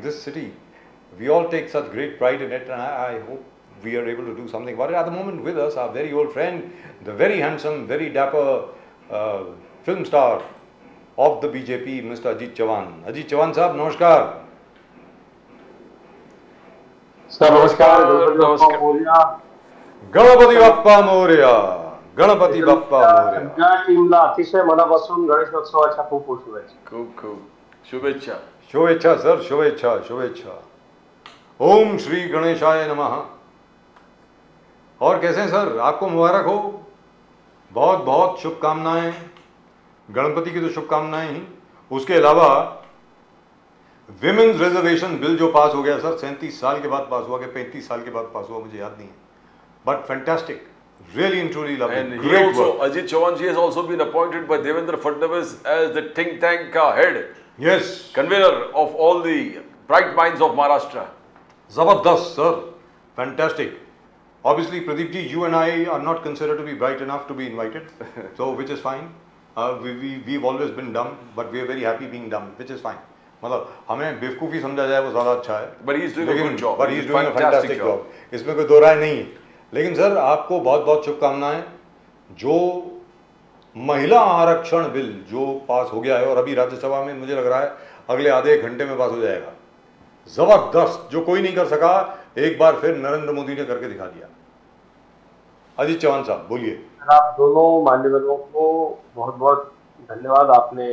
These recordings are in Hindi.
this city, we all take such great pride in it, and I hope we are able to do something about it. At the moment with us, our very old friend, the very handsome, very dapper film star of the BJP, Mr. Ajit Chavan. Ajit Chavan साहब नमस्कार. सर नमस्कार. गणपती बाप्पा मोरया. गणपती बाप्पा मोरया. सगळ्या टीमला अतिशय मनापासून गणेशोत्सवाच्या खूप खूप शुभेच्छा. खूप शुभेच्छा. शुभेच्छा सर, शुभेच्छा शुभेच्छा. ओम श्री गणेशाय नमः. और कैसे हैं सर? आपको मुबारक हो. बहुत बहुत शुभकामनाएं. गणपति की तो शुभकामनाएं ही, उसके अलावा विमेन्स रिजर्वेशन बिल जो पास हो गया सर, 37 साल के बाद पास हुआ कि 35 साल के बाद पास हुआ, मुझे याद नहीं है, but fantastic, really and truly lovely. And great he also, work. Ajit Chavan ji has also been appointed by Devendra Fadnavis as the think tank head, Yes, convener of all the bright minds of Maharashtra. Zabardast sir, fantastic. Obviously Pradeep ji, you and I are not considered to be bright enough to be invited, so which is fine. We've always been dumb, but we are very happy being dumb, which is fine. मतलब हमें बेवकूफ़ी समझा जाए वो ज़्यादा अच्छा है. But he is doing a good job. But he is doing a fantastic job. इसमें कोई दो राय नहीं है. लेकिन सर आपको बहुत बहुत शुभकामनाएं. जो महिला आरक्षण बिल जो पास हो गया है और अभी राज्यसभा में मुझे लग रहा है अगले आधे एक घंटे में पास हो जाएगा. जबरदस्त, जो कोई नहीं कर सका एक बार फिर नरेंद्र मोदी ने करके दिखा दिया. अजीत चौहान साहब बोलिए. आप दोनों मान्यवरों को बहुत बहुत धन्यवाद. आपने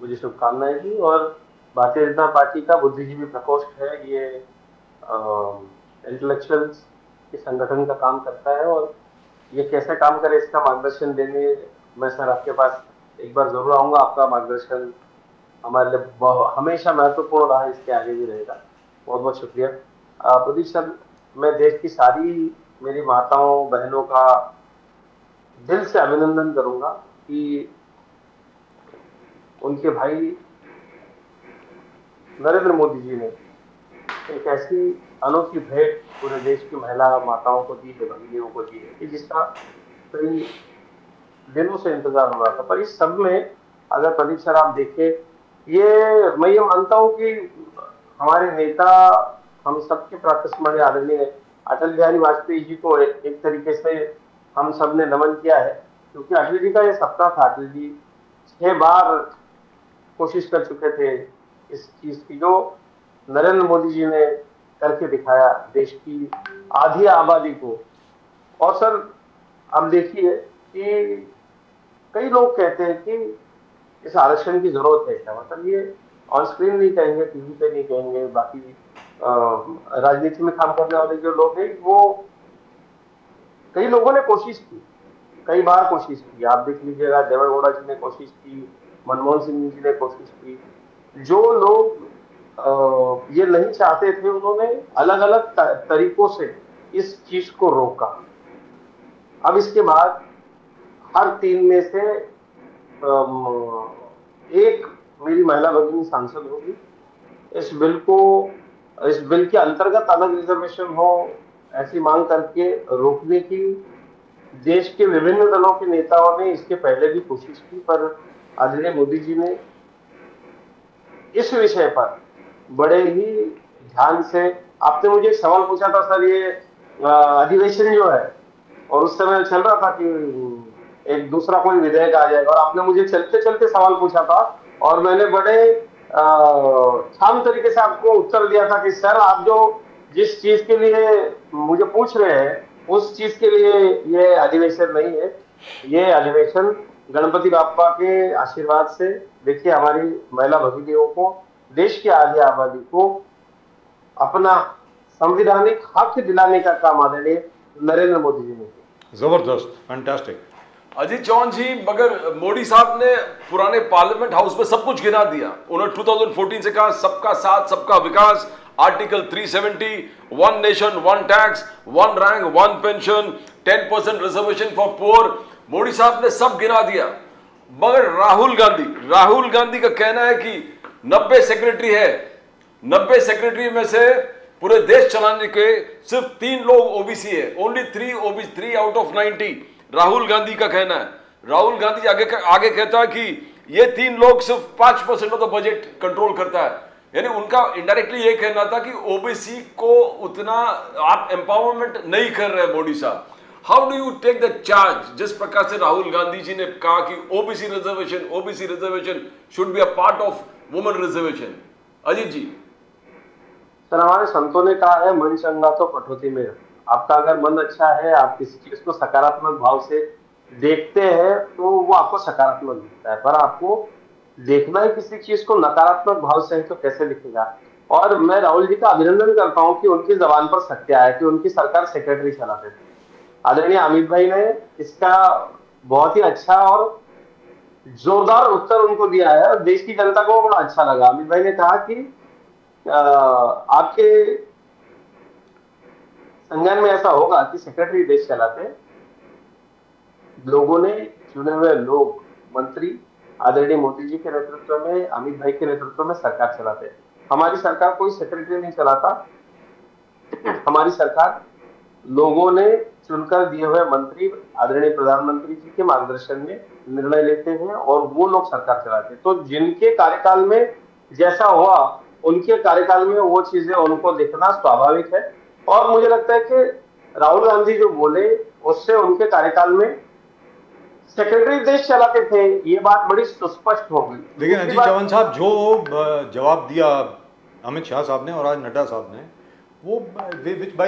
मुझे शुभकामनाएं दी. और भारतीय जनता पार्टी का बुद्धिजीवी प्रकोष्ठ है, ये इंटेलेक्चुअल्स के संगठन का काम करता है, और ये कैसे काम करे इसका मार्गदर्शन देने मैं सर आपके पास एक बार जरूर आऊंगा. आपका मार्गदर्शन हमारे लिए हमेशा महत्वपूर्ण रहा, इसके आगे भी रहेगा. बहुत बहुत शुक्रिया. प्रदीप सर, मैं देश की सारी मेरी माताओं बहनों का दिल से अभिनंदन करूंगा कि उनके भाई नरेंद्र मोदी जी ने एक ऐसी अनोखी भेंट पूरे देश की महिला माताओं को दी है, भगिनियों को दी है, कि जिसका कई दिनों से इंतजार हो रहा था. पर इस सब में अगर प्रदीप सर आप देखें, ये मैं ये मानता हूँ कि हमारे नेता, हम सबके प्रातस्मरणीय आदरणीय अटल बिहारी वाजपेयी जी को एक तरीके से हम सब ने नमन किया है, क्योंकि अटल जी का ये सपना था. अटल जी 6 बार कोशिश कर चुके थे इस चीज की, जो नरेंद्र मोदी जी ने करके दिखाया देश की आधी आबादी को. और सर अब देखिए कि कई लोग कहते हैं कि इस आरक्षण की जरूरत है क्या. मतलब ये ऑन स्क्रीन नहीं कहेंगे, टीवी पे नहीं कहेंगे, बाकी राजनीति में काम करने वाले जो लोग हैं, वो कई लोगों ने कोशिश की, कई बार कोशिश की. आप देख लीजिएगा, देवेगौड़ा जी ने कोशिश की, मनमोहन सिंह जी ने कोशिश की. जो लोग ये नहीं चाहते थे, उन्होंने अलग अलग तरीकों से इस चीज को रोका. अब इसके बाद हर 3 में से एक मेरी महिला भगिनी सांसद होगी. इस बिल के अंतर्गत अलग रिजर्वेशन हो, ऐसी मांग करके रोकने की देश के विभिन्न दलों के नेताओं ने इसके पहले भी कोशिश की, पर आदरणीय मोदी जी ने इस विषय पर बड़े ही ध्यान से. आपने मुझे एक सवाल पूछा था सर, ये अधिवेशन जो है, और उस समय चल रहा था कि एक दूसरा कोई विधेयक आ जाएगा, और आपने मुझे चलते चलते सवाल पूछा था, और मैंने बड़े शाम तरीके से आपको उत्तर दिया था कि सर आप जो जिस चीज के लिए मुझे पूछ रहे हैं उस चीज के लिए ये अधिवेशन नहीं है. ये अधिवेशन गणपति बाप्पा के आशीर्वाद से, देखिए हमारी महिला भगिनियों को, देश की आधी आबादी को अपना संवैधानिक हक दिलाने का काम आदरणीय नरेंद्र मोदी जी ने किया. जबरदस्त, फैंटास्टिक. अजीत चौहान जी, मगर मोदी साहब ने पुराने पार्लियामेंट हाउस में सब कुछ गिना दिया. उन्होंने 2014 से कहा सबका साथ सबका विकास, article 370, 1 nation 1 tax, 1 rank 1 pension, 10% reservation for poor. Modi साहब ने सब गिना दिया. मगर राहुल गांधी का कहना है कि 90 सेक्रेटरी है, 90 सेक्रेटरी में से पूरे देश चलाने के सिर्फ 3 लोग ओबीसी है. Only 3 out of 90. Rahul Gandhi का कहना है. राहुल गांधी आगे कहता है कि ये 3 लोग सिर्फ 5% ऑफ द बजट कंट्रोल करता है. यानी उनका इनडायरेक्टली ये कहना था कि ओबीसी को उतना आप एम्पावरमेंट नहीं कर रहे मोदी साहब। How do you take the charge? जिस प्रकार से राहुल गांधी जी ने कहा कि OBC reservation should be a part of women reservation. Ajit ji. Sir, हमारे संतों ने कहा है, मन चंगा तो कटौती में। आपका अगर मन अच्छा है, आप किसी चीज को सकारात्मक भाव से देखते हैं तो वो आपको सकारात्मक दिखता है, पर आपको देखना ही किसी चीज को नकारात्मक भाव से है तो कैसे दिखेगा। और मैं राहुल जी का अभिनंदन करता हूं कि उनकी जबान पर सत्य आया कि उनकी सरकार सेक्रेटरी चलाते थे। आदरणीय अमित भाई ने इसका बहुत ही अच्छा और जोरदार उत्तर उनको दिया है और देश की जनता को बड़ा अच्छा लगा। अमित भाई ने कहा कि आपके संज्ञान में ऐसा होगा कि सेक्रेटरी देश चलाते, लोगों ने चुने हुए लोग, मंत्री आदरणीय मोदी जी के नेतृत्व में, अमित भाई के नेतृत्व में सरकार चलाते। हमारी सरकार कोई सेक्रेटरी नहीं चलाता, हमारी सरकार लोगों ने चुनकर दिए हुए मंत्री आदरणीय प्रधानमंत्री जी के मार्गदर्शन में निर्णय लेते हैं और वो लोग सरकार चलाते हैं। तो जिनके कार्यकाल में जैसा हुआ, उनके कार्यकाल में वो चीजें उनको देखना स्वाभाविक है। और मुझे लगता है कि राहुल गांधी जो बोले उससे उनके कार्यकाल में सेक्रेटरी देश चलाते थे, ये बात बड़ी सुस्पष्ट हो गई। लेकिन अजीत चौहान साहब जो जवाब दिया अमित शाह साहब ने और आज नड्डा साहब ने, वो bye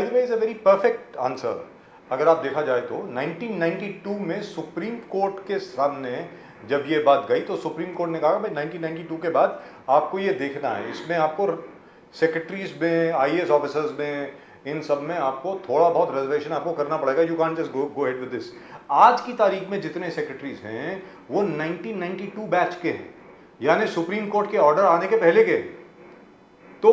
the way is a very perfect answer. अगर आप देखा जाए तो 1992 में सुप्रीम कोर्ट के सामने जब ये बात गई तो सुप्रीम कोर्ट ने कहा भाई 1992 के बाद आपको ये देखना है, इसमें आपको सेक्रेटरीज में, आईएएस ऑफिसर्स में, इन सब में आपको थोड़ा बहुत रिजर्वेशन आपको करना पड़ेगा। You can't just go head with this. आज की तारीख में जितने सेक्रेटरीज हैं वो 1992 बैच के हैं, यानी सुप्रीम कोर्ट के ऑर्डर आने के पहले के। तो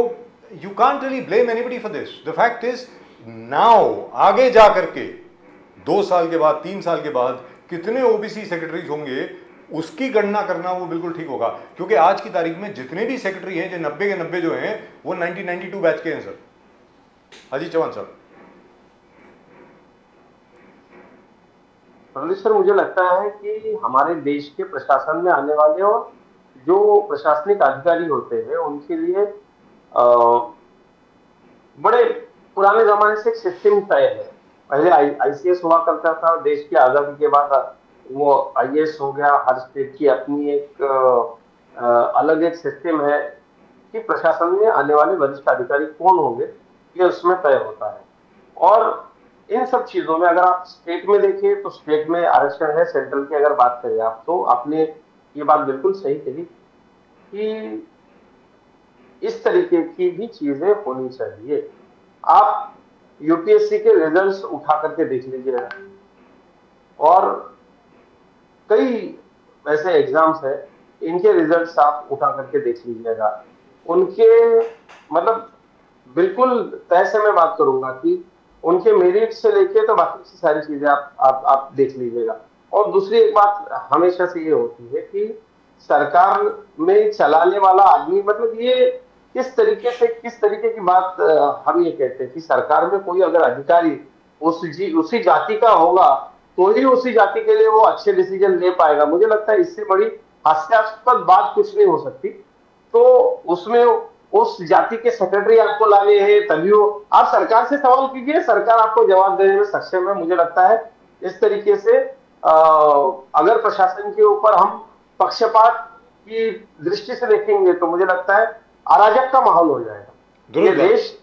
you can't really blame anybody for this. The fact is now आगे जा करके 2 साल के बाद, 3 साल के बाद कितने ओबीसी सेक्रेटरीज होंगे उसकी गणना करना वो बिल्कुल ठीक होगा, क्योंकि आज की तारीख में जितने भी सेक्रेटरी हैं, जो 90 के 90 जो हैं, वो 1992 बैच के हैं सर। अजीत चौहान साहब। सर, मुझे लगता है कि हमारे देश के प्रशासन में आने वाले और जो प्रशासनिक अधिकारी होते हैं उनके लिए बड़े पुराने जमाने से एक सिस्टम तय है। पहले आईसीएस हुआ करता था, देश की आजादी के बाद वो आईएएस हो गया। हर स्टेट की अपनी एक अलग एक सिस्टम है कि प्रशासन में आने वाले वरिष्ठ अधिकारी कौन होंगे, ये उसमें तय होता है। और इन सब चीजों में अगर आप स्टेट में देखें तो स्टेट में आरक्षण है। सेंट्रल की अगर बात करें आप, तो आपने ये बात बिल्कुल सही कही कि इस तरीके की भी चीजें होनी चाहिए। आप यूपीएससी के रिजल्ट्स उठा करके देख लीजिए और कई ऐसे एग्जाम्स है, इनके रिजल्ट्स आप उठा करके देख लीजिएगा। उनके मतलब बिल्कुल तय से मैं बात करूंगा कि उनके मेरिट से लेके तो बाकी की सारी चीजें आप देख लीजिएगा। और दूसरी एक बात हमेशा से ये होती है कि सरकार में चलाने वाला आदमी, मतलब ये किस तरीके की बात हम ये कहते हैं कि सरकार में कोई अगर अधिकारी उसी जाति का होगा तो ही उसी जाति के लिए वो अच्छे डिसीजन ले पाएगा। मुझे लगता है इससे बड़ी हास्यास्पद बात कुछ नहीं हो सकती। तो उसमें उस जाति के सेक्रेटरी आपको लाने हैं, तभी वो, आप सरकार से सवाल कीजिए, सरकार आपको जवाब देने में सक्षम है। मुझे लगता है इस तरीके से अगर प्रशासन के ऊपर हम पक्षपात की दृष्टि से देखेंगे तो मुझे लगता है अराजक का माहौल हो जाएगा। ये देश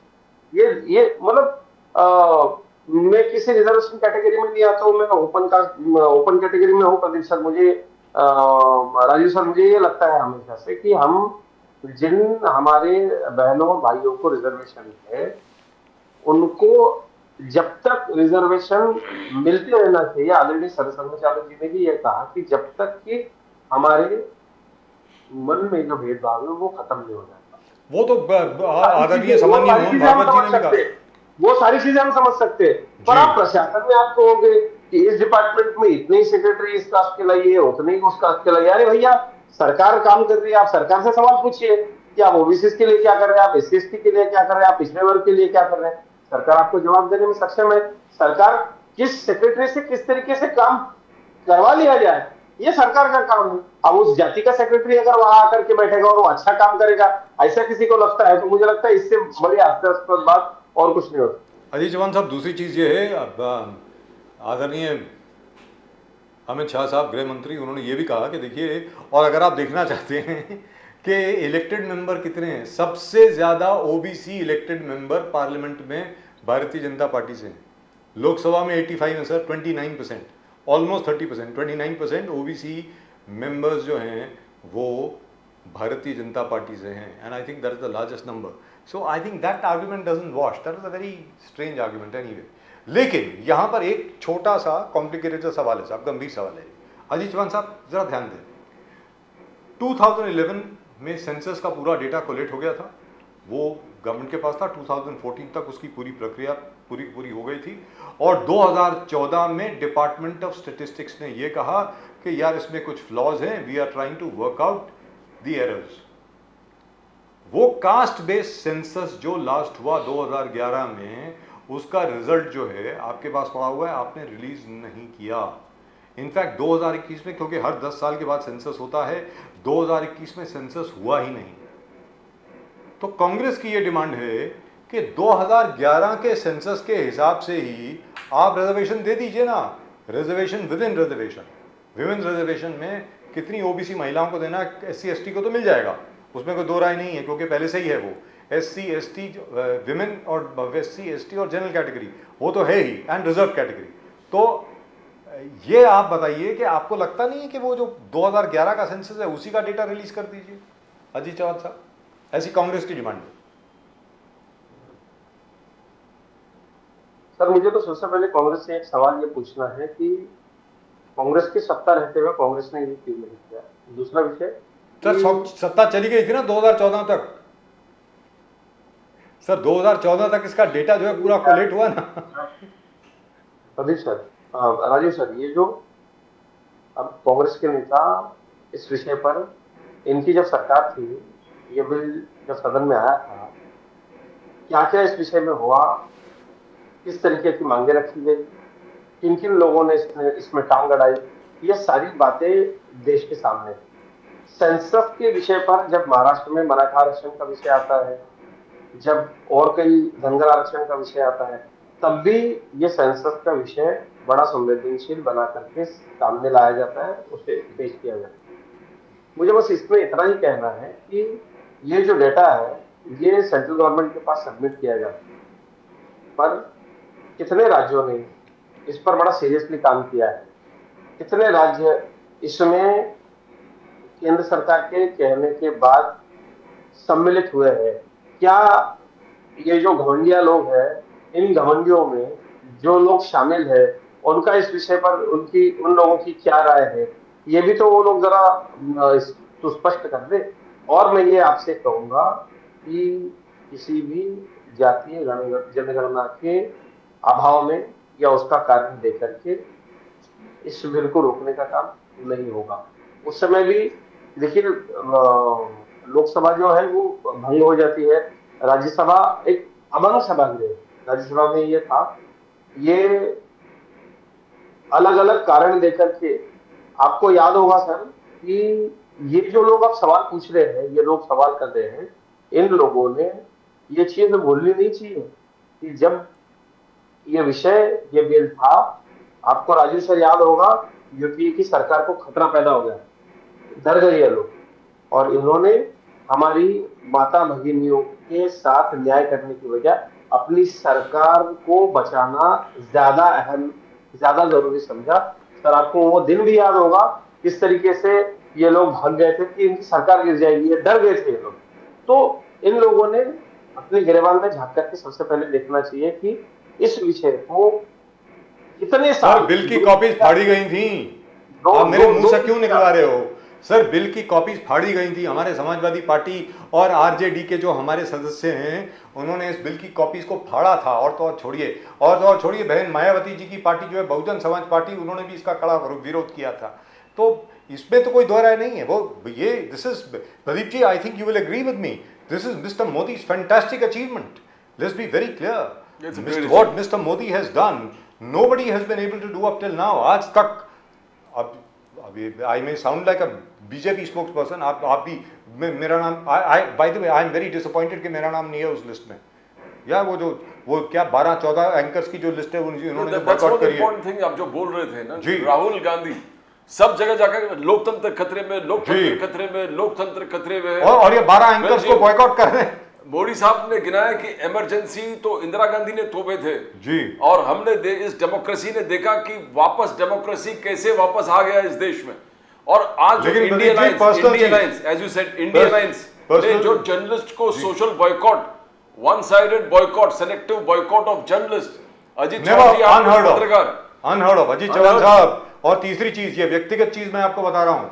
ये मतलब मैं किसी रिजर्वेशन कैटेगरी में नहीं आता हूँ, मैं ओपन कैटेगरी में हूँ। प्रदीप सर, मुझे राजीव सर, मुझे ये लगता है हमेशा से कि हम जिन हमारे बहनों और भाइयों को रिजर्वेशन है उनको जब तक रिजर्वेशन मिलते रहना चाहिए। आदरणीय सरसंघ चालक जी ने भी ये कहा कि जब तक कि हमारे मन में जो भेदभाव है वो खत्म नहीं हो जाता। वो तो आदरणीय सामान्य मोहन भागवत जी ने भी कहा, वो सारी चीजें हम समझ सकते हैं। पर आप प्रशासन में आप कहोगे कि इस डिपार्टमेंट में इतने ही सेक्रेटरी इस कास्ट के लाइए, उतने ही उस कास्ट के लाइए। अरे भैया, सरकार काम कर रही है, आप सरकार से सवाल पूछिए कि आप ओबीसी के लिए क्या कर रहे हैं, आप एससी एसटी के लिए क्या कर रहे हैं, आप पिछड़े वर्ग के लिए क्या कर रहे हैं। सरकार आपको जवाब देने में सक्षम है। सरकार किस सेक्रेटरी से किस तरीके से काम करवा लिया जाए, ये सरकार का काम है। अब उस जाति का सेक्रेटरी अगर वहां आकर के बैठेगा और वो अच्छा काम करेगा, ऐसा किसी को लगता है, तो मुझे लगता है इससे बड़ी हास्यास्पद बात और कुछ नहीं होती। अजीत चौहान साहब, दूसरी चीज़ ये है, अब आदरणीय अमित शाह साहब गृह मंत्री, उन्होंने ये भी कहा कि देखिए, और अगर आप देखना चाहते हैं कि इलेक्टेड मेंबर कितने हैं, सबसे ज़्यादा ओबीसी इलेक्टेड मेंबर पार्लियामेंट में भारतीय जनता पार्टी से हैं। लोकसभा में 85 है सर, 29%, ऑलमोस्ट 30%, 29% ओबीसी मेंबर्स जो हैं वो भारतीय जनता पार्टी से हैं, and I think that is the largest number. So I think that argument doesn't wash, that is a very strange argument anyway. लेकिन यहाँ पर एक छोटा सा कॉम्प्लिकेटेड सा सवाल है साहब, गंभीर सवाल है। अजीत चौहान साहब जरा ध्यान दें, 2011 में सेंसस का पूरा डेटा कोलेक्ट हो गया था, वो गवर्नमेंट के पास था, 2014 तक उसकी पूरी प्रक्रिया पूरी हो गई थी, और 2014 में डिपार्टमेंट ऑफ स्टैटिस्टिक्स ने ये कहा कि यार इसमें कुछ फ्लॉज हैं, we are trying to work out the errors. वो कास्ट बेस्ड सेंसस जो लास्ट हुआ 2011 में, उसका रिजल्ट जो है आपके पास पड़ा हुआ है, आपने रिलीज नहीं किया। इनफैक्ट 2021 में, क्योंकि हर 10 साल के बाद सेंसस होता है, 2021 में सेंसस हुआ ही नहीं। तो कांग्रेस की ये डिमांड है कि 2011 के सेंसस के हिसाब से ही आप रिजर्वेशन दे दीजिए ना, reservation with in reservation. Women reservation में कितनी ओबीसी महिलाओं को देना, SC ST को तो मिल जाएगा, उसमें कोई दो राय नहीं है, क्योंकि पहले से ही है वो SC ST विमेन और SC ST और जनरल कैटेगरी वो तो है ही, एंड रिजर्व कैटेगरी। तो ये आप बताइए कि आपको लगता नहीं है कि वो जो 2011 का सेंसस है उसी का डेटा रिलीज कर दीजिए अजीत चौहान साहब, ऐसी कांग्रेस की डिमांड है। सर मुझे तो सबसे पहले कांग्रेस से एक सवाल ये पूछना है कि कांग्रेस की सत्ता रहते हुए कांग्रेस ने ये क्यों नहीं किया। दूसरा विषय सर, सत्ता चली गई थी ना 2014 तक सर, 2014 तक इसका डेटा जो है पूरा कोलेक्ट हुआ ना। राजीव सर, ये जो अब कांग्रेस के नेता इस विषय पर, इनकी जब सरकार थी, ये बिल जब सदन में आया था, क्या क्या इस विषय में हुआ, किस तरीके की मांगे रखी गई, किन किन लोगों ने इसमें टांग अड़ाई, ये सारी बातें देश के सामने। सेंसस के विषय पर जब महाराष्ट्र में मराठा आरक्षण का विषय आता है, जब और कई धनगर आरक्षण का विषय आता है, तब भी ये सेंसस का विषय बड़ा संवेदनशील बना करके सामने लाया जाता है, उसे पेश किया जाता है। मुझे बस इसमें इतना ही कहना है कि ये जो डेटा है ये सेंट्रल गवर्नमेंट के पास सबमिट किया जाता है, पर कितने राज्यों ने इस पर बड़ा सीरियसली काम किया है, कितने राज्य इसमें केंद्र सरकार के कहने के बाद सम्मिलित हुए हैं। क्या ये जो घमंडिया लोग हैं, इन घमंडियों में जो लोग शामिल है, उनका इस विषय पर उन लोगों की क्या राय है, ये भी तो वो लोग जरा तो स्पष्ट कर दे। और मैं ये आपसे कहूंगा कि किसी भी जातीय जनगणना के अभाव में या उसका कारण देकर के इस बिल को रोकने का काम नहीं होगा। उस समय भी देखिए, लोकसभा जो है वो भंग हो जाती है, राज्यसभा एक अभंग सभा है। राज्यसभा में ये था, ये अलग अलग कारण देकर के, आपको याद होगा सर कि ये जो लोग अब सवाल पूछ रहे हैं, ये लोग सवाल कर रहे हैं, इन लोगों ने ये चीज भूलनी नहीं चाहिए कि जब ये विषय, ये बिल था, आपको राजू सर याद होगा, यूपीए की सरकार को खतरा पैदा हो गया, डर गए ये लोग, और इन्होंने हमारी माता भगिनियों के साथ न्याय करने की बजाय अपनी सरकार को बचाना ज्यादा अहम, ज्यादा जरूरी समझा। सर आपको वो दिन भी याद होगा किस तरीके से ये लोग भाग गए थे कि इनकी सरकार गिर जाएगी, ये डर गए थे ये लोग। तो इन लोगों ने अपने गिरबान में झांक करके सबसे पहले देखना चाहिए कि इस विषय को कितने साल बिल की कॉपीज फाड़ी गई थी, आप मेरे मुंह से क्यों निकलवा रहे हो सर? बिल की कॉपीज फाड़ी गई थी, हमारे समाजवादी पार्टी और आरजेडी के जो हमारे सदस्य हैं, उन्होंने इस बिल की कॉपीज को फाड़ा था। और तो और छोड़िए, बहन मायावती जी की पार्टी जो है बहुजन समाज पार्टी, उन्होंने भी इसका कड़ा विरोध किया था। तो इसमें तो कोई दो राय नहीं है। वो ये this is, Pradeep ji, I think you will agree with me, this is mister Modi's fantastic achievement. Let's be very clear, what mister Modi has done, nobody has been able to do up till now. आज तक, अब अभी I may sound like a BJP spokes person, आप भी मेरा नाम, by the way I am very disappointed कि मेरा नाम नहीं है उस लिस्ट में। या वो क्या 12-14 एंकर्स की जो लिस्ट है उन्होंने जो बॉयकॉट करी है। इंपॉर्टेंट थिंग आप जो बोल रहे थे ना, जी। राहुल गांधी सब जगह जाकर लोकतंत्र खतरे में, लोकतंत्र खतरे में, लोकतंत्र खतरे में है। और ये 12 एंकर्स को बॉयकॉट कर रहे हैं। मोदी साहब ने गिनाया कि इमरजेंसी तो इंदिरा गांधी ने थोपे थे जी, और हमने इस डेमोक्रेसी ने देखा कि वापस डेमोक्रेसी कैसे वापस आ गया इस देश में। और आज जो India alliance as you said, India alliance ने जो जर्नलिस्ट को social boycott, one sided boycott, selective boycott of journalist, Ajit Chauhan ji आप पत्रकार, अनहर्ड ऑफ अजीत चौहान साहब। और तीसरी चीज, ये व्यक्तिगत चीज मैं आपको बता रहा हूं,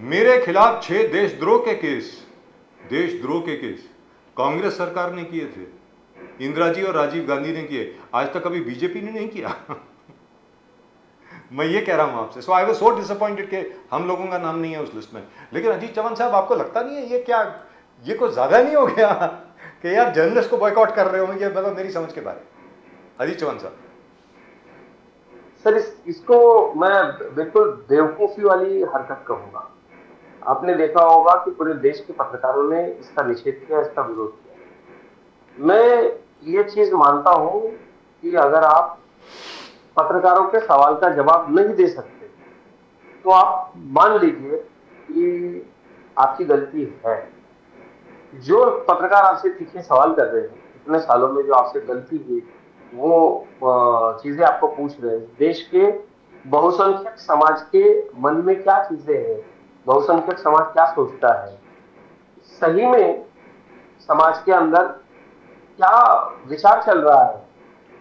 मेरे खिलाफ 6 देशद्रोह के केस कांग्रेस सरकार ने किए थे, इंदिरा जी और राजीव गांधी ने किए, आज तक कभी बीजेपी ने नहीं किया। मैं ये कह रहा हूं आपसे। सो आई वाज सो डिसअपॉइंटेड कि हम लोगों का नाम नहीं है उस लिस्ट में। लेकिन अजीत चौहान साहब, आपको लगता नहीं है ये कुछ ज्यादा नहीं हो गया कि यार जर्नलिस्ट को बॉयकॉट कर रहे हो? ये मतलब मेरी समझ के बारे। अजीत चौहान साहब सर, इसको मैं बिल्कुल बेवकूफी वाली हरकत कहूंगा। आपने देखा होगा कि पूरे देश के पत्रकारों ने इसका निषेध किया, इसका विरोध किया। मैं ये चीज मानता हूं कि अगर आप पत्रकारों के सवाल का जवाब नहीं दे सकते तो आप मान लीजिए कि आपकी गलती है। जो पत्रकार आपसे तीखे सवाल कर रहे हैं, इतने सालों में जो आपसे गलती हुई, वो चीजें आपको पूछ रहे हैं, देश के बहुसंख्यक समाज के मन में क्या चीजें हैं, बहुसंख्यक समाज क्या सोचता है, सही में समाज के अंदर क्या विचार चल रहा है,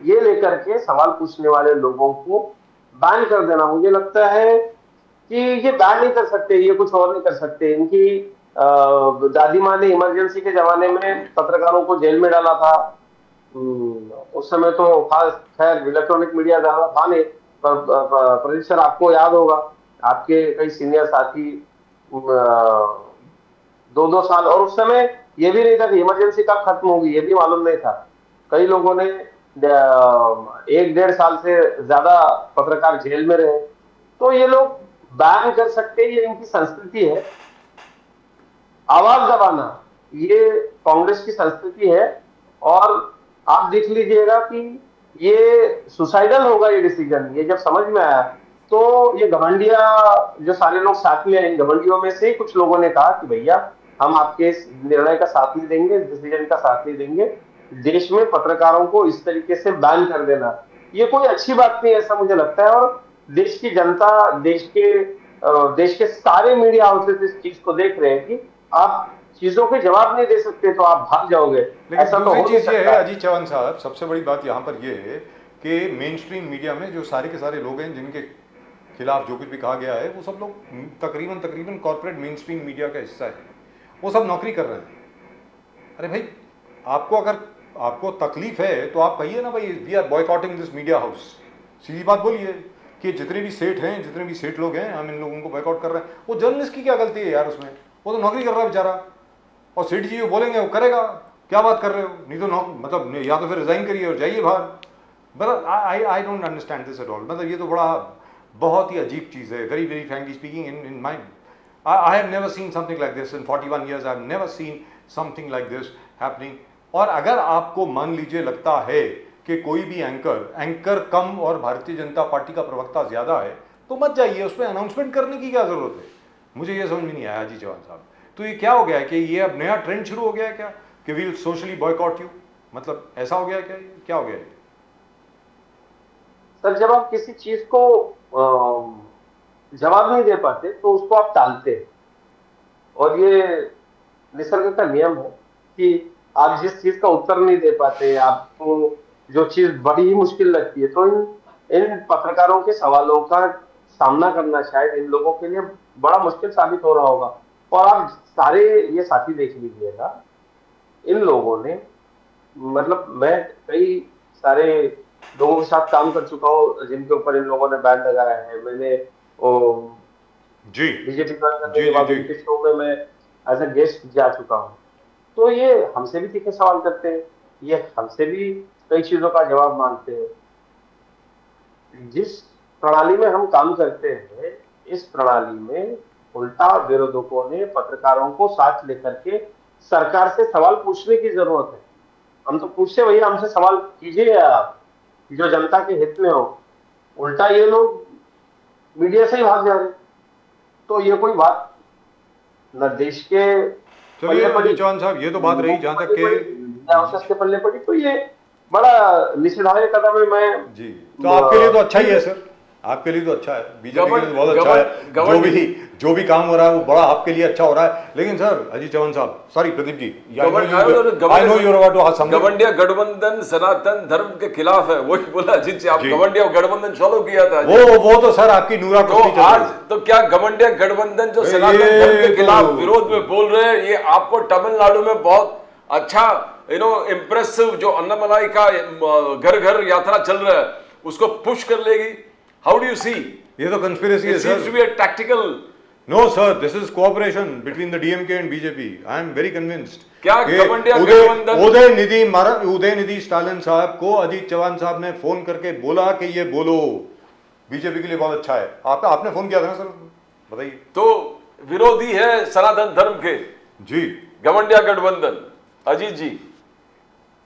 ये लेकर के सवाल पूछने वाले लोगों को बैन कर देना, मुझे लगता है कि ये बैन नहीं कर सकते, ये कुछ और नहीं कर सकते। इनकी दादी माँ ने इमरजेंसी के जमाने में पत्रकारों को जेल में डाला था। उस समय तो खास खैर इलेक्ट्रॉनिक मीडिया ज्यादा था नहीं, पर प्रदीप सर आपको याद होगा, आपके कई सीनियर साथी 2-2 साल, और उस समय ये भी नहीं था कि इमरजेंसी कब खत्म होगी, ये भी मालूम नहीं था। कई लोगों ने 1-1.5 साल से ज्यादा पत्रकार जेल में रहे। तो ये लोग बैन कर सकते हैं, ये इनकी संस्कृति है। आवाज दबाना ये कांग्रेस की संस्कृति है, और आप देख लीजिएगा कि ये सुसाइडल होगा ये डिसीजन। ये जब समझ में आया तो ये घमंडिया जो सारे लोग साथ में, इन घमंडियों में से कुछ लोगों ने कहा कि भैया हम आपके इस निर्णय का साथ नहीं देंगे, इस डिसीजन का साथ नहीं देंगे। देश में पत्रकारों को इस तरीके से बैन कर देना ये कोई अच्छी बात नहीं, ऐसा मुझे लगता है। और देश की जनता, देश के सारे मीडिया हाउसेस इस चीज को देख रहे हैं कि आप चीजों के जवाब नहीं दे सकते तो आप भाग जाओगे। ऐसा तो हो नहीं सकता। ये है अजीत चौहान साहब, सबसे बड़ी बात यहाँ पर ये है कि मेन स्ट्रीम मीडिया में जो सारे के सारे लोग हैं जिनके खिलाफ जो कुछ भी कहा गया है, वो सब लोग तकरीबन कॉर्पोरेट मेन स्ट्रीम मीडिया का हिस्सा है। वो सब नौकरी कर रहे हैं। अरे भाई, आपको तकलीफ है तो आप कहिए ना भाई we are boycotting this media house. सीधी बात बोलिए कि जितने भी सेठ लोग हैं, हम इन लोगों को बॉयकॉट कर रहे हैं। वो जर्नलिस्ट की क्या गलती है यार उसमें? वो तो नौकरी कर रहा है बेचारा, और सेठ जी वो बोलेंगे वो करेगा। क्या बात कर रहे हो? नहीं तो मतलब या तो फिर रिजाइन करिए और जाइए बाहर। मतलब I don't understand this at all. मतलब ये तो बहुत ही अजीब चीज़ है। Very very frankly speaking, in my I have never seen something like this in 41 years। I have never seen something like this happening. और अगर आपको मान लीजिए लगता है कि कोई भी एंकर कम और भारतीय जनता पार्टी का प्रवक्ता ज्यादा है, तो मत जाइए, उसमें अनाउंसमेंट करने की क्या जरूरत है? मुझे ये समझ में नहीं आया अजीत चौहान साहब। तो ये क्या हो गया है कि ये अब नया ट्रेंड शुरू हो गया है क्या कि वील सोशली बॉयकॉट यू? मतलब ऐसा हो गया क्या हो गया है? सर, जब आप किसी चीज को जवाब नहीं दे पाते तो उसको आप टालते हैं, और ये निसर्ग का नियम है कि आप जिस चीज का उत्तर नहीं दे पाते, आपको जो चीज बड़ी ही मुश्किल लगती है, तो इन पत्रकारों के सवालों का सामना करना शायद इन लोगों के लिए बड़ा मुश्किल साबित हो रहा होगा। और आप सारे ये साथी देख लीजिएगा, इन लोगों ने, मतलब मैं कई सारे लोगों के साथ काम कर चुका हूँ जिनके ऊपर इन लोगों ने बैन लगाया है। मैंने बीजेपी शो में मैं एज ए गेस्ट जा चुका हूँ। तो ये हमसे भी तीखे सवाल करते हैं, ये हमसे भी कई चीजों का जवाब मांगते हैं। जिस प्रणाली में हम काम करते हैं, इस प्रणाली में उल्टा विरोधकों ने पत्रकारों को साथ लेकर के सरकार से सवाल पूछने की जरूरत है। हम तो पूछते भैया, हमसे सवाल कीजिए आप जो जनता के हित में हो। उल्टा ये लोग मीडिया से ही भाग जा रहे। तो ये कोई बात न देश के चलिए पल्ले पड़ी, अजय चौहान साहब, ये तो बात रही जहाँ तक के के पल्ले पड़ी, तो ये बड़ा निषेधार्य कदम है। मैं जी, तो आपके लिए तो अच्छा ही है सर, आपके लिए तो अच्छा है, बीजेपी के लिए तो बहुत अच्छा है। जो भी काम हो रहा है वो बड़ा आपके लिए अच्छा हो रहा है। लेकिन सर अजीत चौहान साहब, सॉरी प्रदीप जी, गवंडिया गठबंधन सनातन धर्म के खिलाफ है, वही बोला अजीत जी। आप गवंडिया गठबंधन फॉलो किया था वो तो सर आपकी नूरा तो आज तो क्या गवंडिया गठबंधन जो सनातन धर्म के खिलाफ विरोध में बोल रहे हैं, ये आपको तमिलनाडु में बहुत अच्छा इम्प्रेसिव जो अन्नामलाई का घर घर यात्रा चल रहा है उसको पुश कर लेगी? How do you see? ये तो कंस्पिरेसी है sir. Seems to be a tactical. No sir, this is cooperation between the DMK and BJP. I am very convinced. क्या गठबंधन उदयनिधि स्टालिन साहब को अजीत चौहान साहब ने फोन करके बोला कि ये बोलो बीजेपी के लिए बहुत अच्छा है। आपने फोन किया था ना सर, बताइए। तो विरोधी है सनातन धर्म के जी गठबंधन गठबंधन। अजीत जी,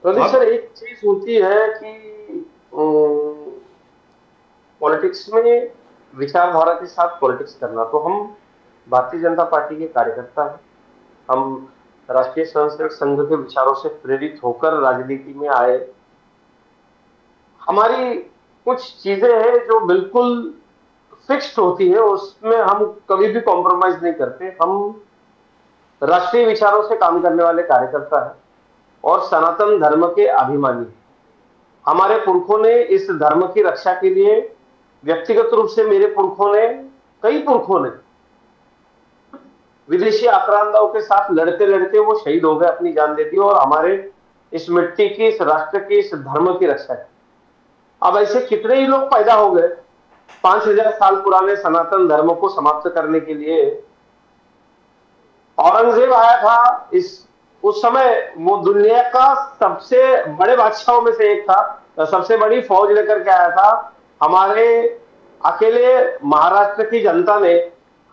प्रदीप सर, एक चीज होती है कि पॉलिटिक्स में विचारधारा के साथ पॉलिटिक्स करना। तो हम भारतीय जनता पार्टी के कार्यकर्ता हैं, हम राष्ट्रीय स्वयंसेवक संघ के विचारों से प्रेरित होकर राजनीति में आए। हमारी कुछ चीजें हैं जो बिल्कुल फिक्स्ड होती है, उसमें हम कभी भी कॉम्प्रोमाइज नहीं करते। हम राष्ट्रीय विचारों से काम करने वाले कार्यकर्ता हैं और सनातन धर्म के अभिमानी। हमारे पुरखों ने इस धर्म की रक्षा के लिए, व्यक्तिगत रूप से मेरे पुरखों ने, कई पुरखों ने विदेशी आक्रांताओं के साथ लड़ते लड़ते वो शहीद हो गए, अपनी जान दे दी और हमारे इस मिट्टी की, इस राष्ट्र की, इस धर्म की रक्षा की। अब ऐसे कितने ही लोग पैदा हो गए 5000 साल पुराने सनातन धर्म को समाप्त करने के लिए। औरंगजेब आया था, उस समय वो दुनिया का सबसे बड़े बादशाहों में से एक था, सबसे बड़ी फौज लेकर के आया था। हमारे अकेले महाराष्ट्र की जनता ने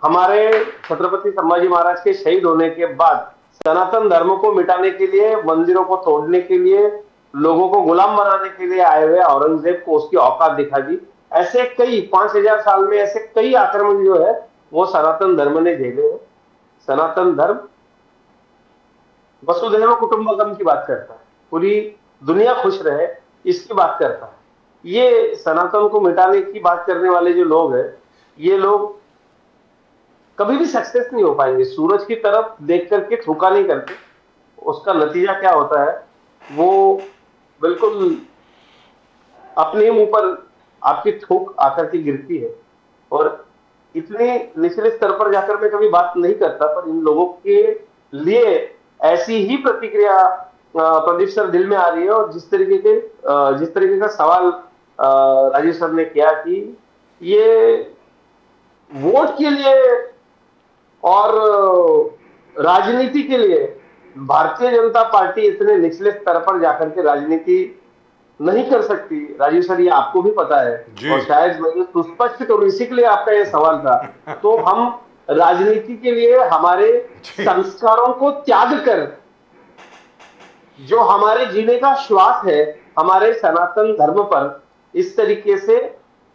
हमारे छत्रपति संभाजी महाराज के शहीद होने के बाद सनातन धर्म को मिटाने के लिए, मंदिरों को तोड़ने के लिए, लोगों को गुलाम बनाने के लिए आए हुए औरंगजेब को उसकी औकात दिखा दी। ऐसे कई 5000 साल में ऐसे कई आक्रमण जो है वो सनातन धर्म ने झेले हैं। सनातन धर्म वसुधैव कुटुंबकम की बात करता है, पूरी दुनिया खुश रहे इसकी बात करता है। ये सनातन को मिटाने की बात करने वाले जो लोग हैं, ये लोग कभी भी सक्सेस नहीं हो पाएंगे। सूरज की तरफ देख करके थूका नहीं करते, उसका नतीजा क्या होता है वो बिल्कुल अपने मुंह पर आपकी थूक आकर के गिरती है। और इतने निचले स्तर पर जाकर मैं कभी बात नहीं करता, पर इन लोगों के लिए ऐसी ही प्रतिक्रिया प्रदीप सर दिल में आ रही है। और जिस तरीके का सवाल राजीव सर ने किया कि ये वोट के लिए और राजनीति के लिए भारतीय जनता पार्टी इतने निचले स्तर पर जाकर के राजनीति नहीं कर सकती। राजीव सर, ये आपको भी पता है और शायद मैं सुस्पष्ट करूं, इसी के लिए आपका ये सवाल था। तो हम राजनीति के लिए हमारे संस्कारों को त्याग कर, जो हमारे जीने का श्वास है, हमारे सनातन धर्म पर इस तरीके से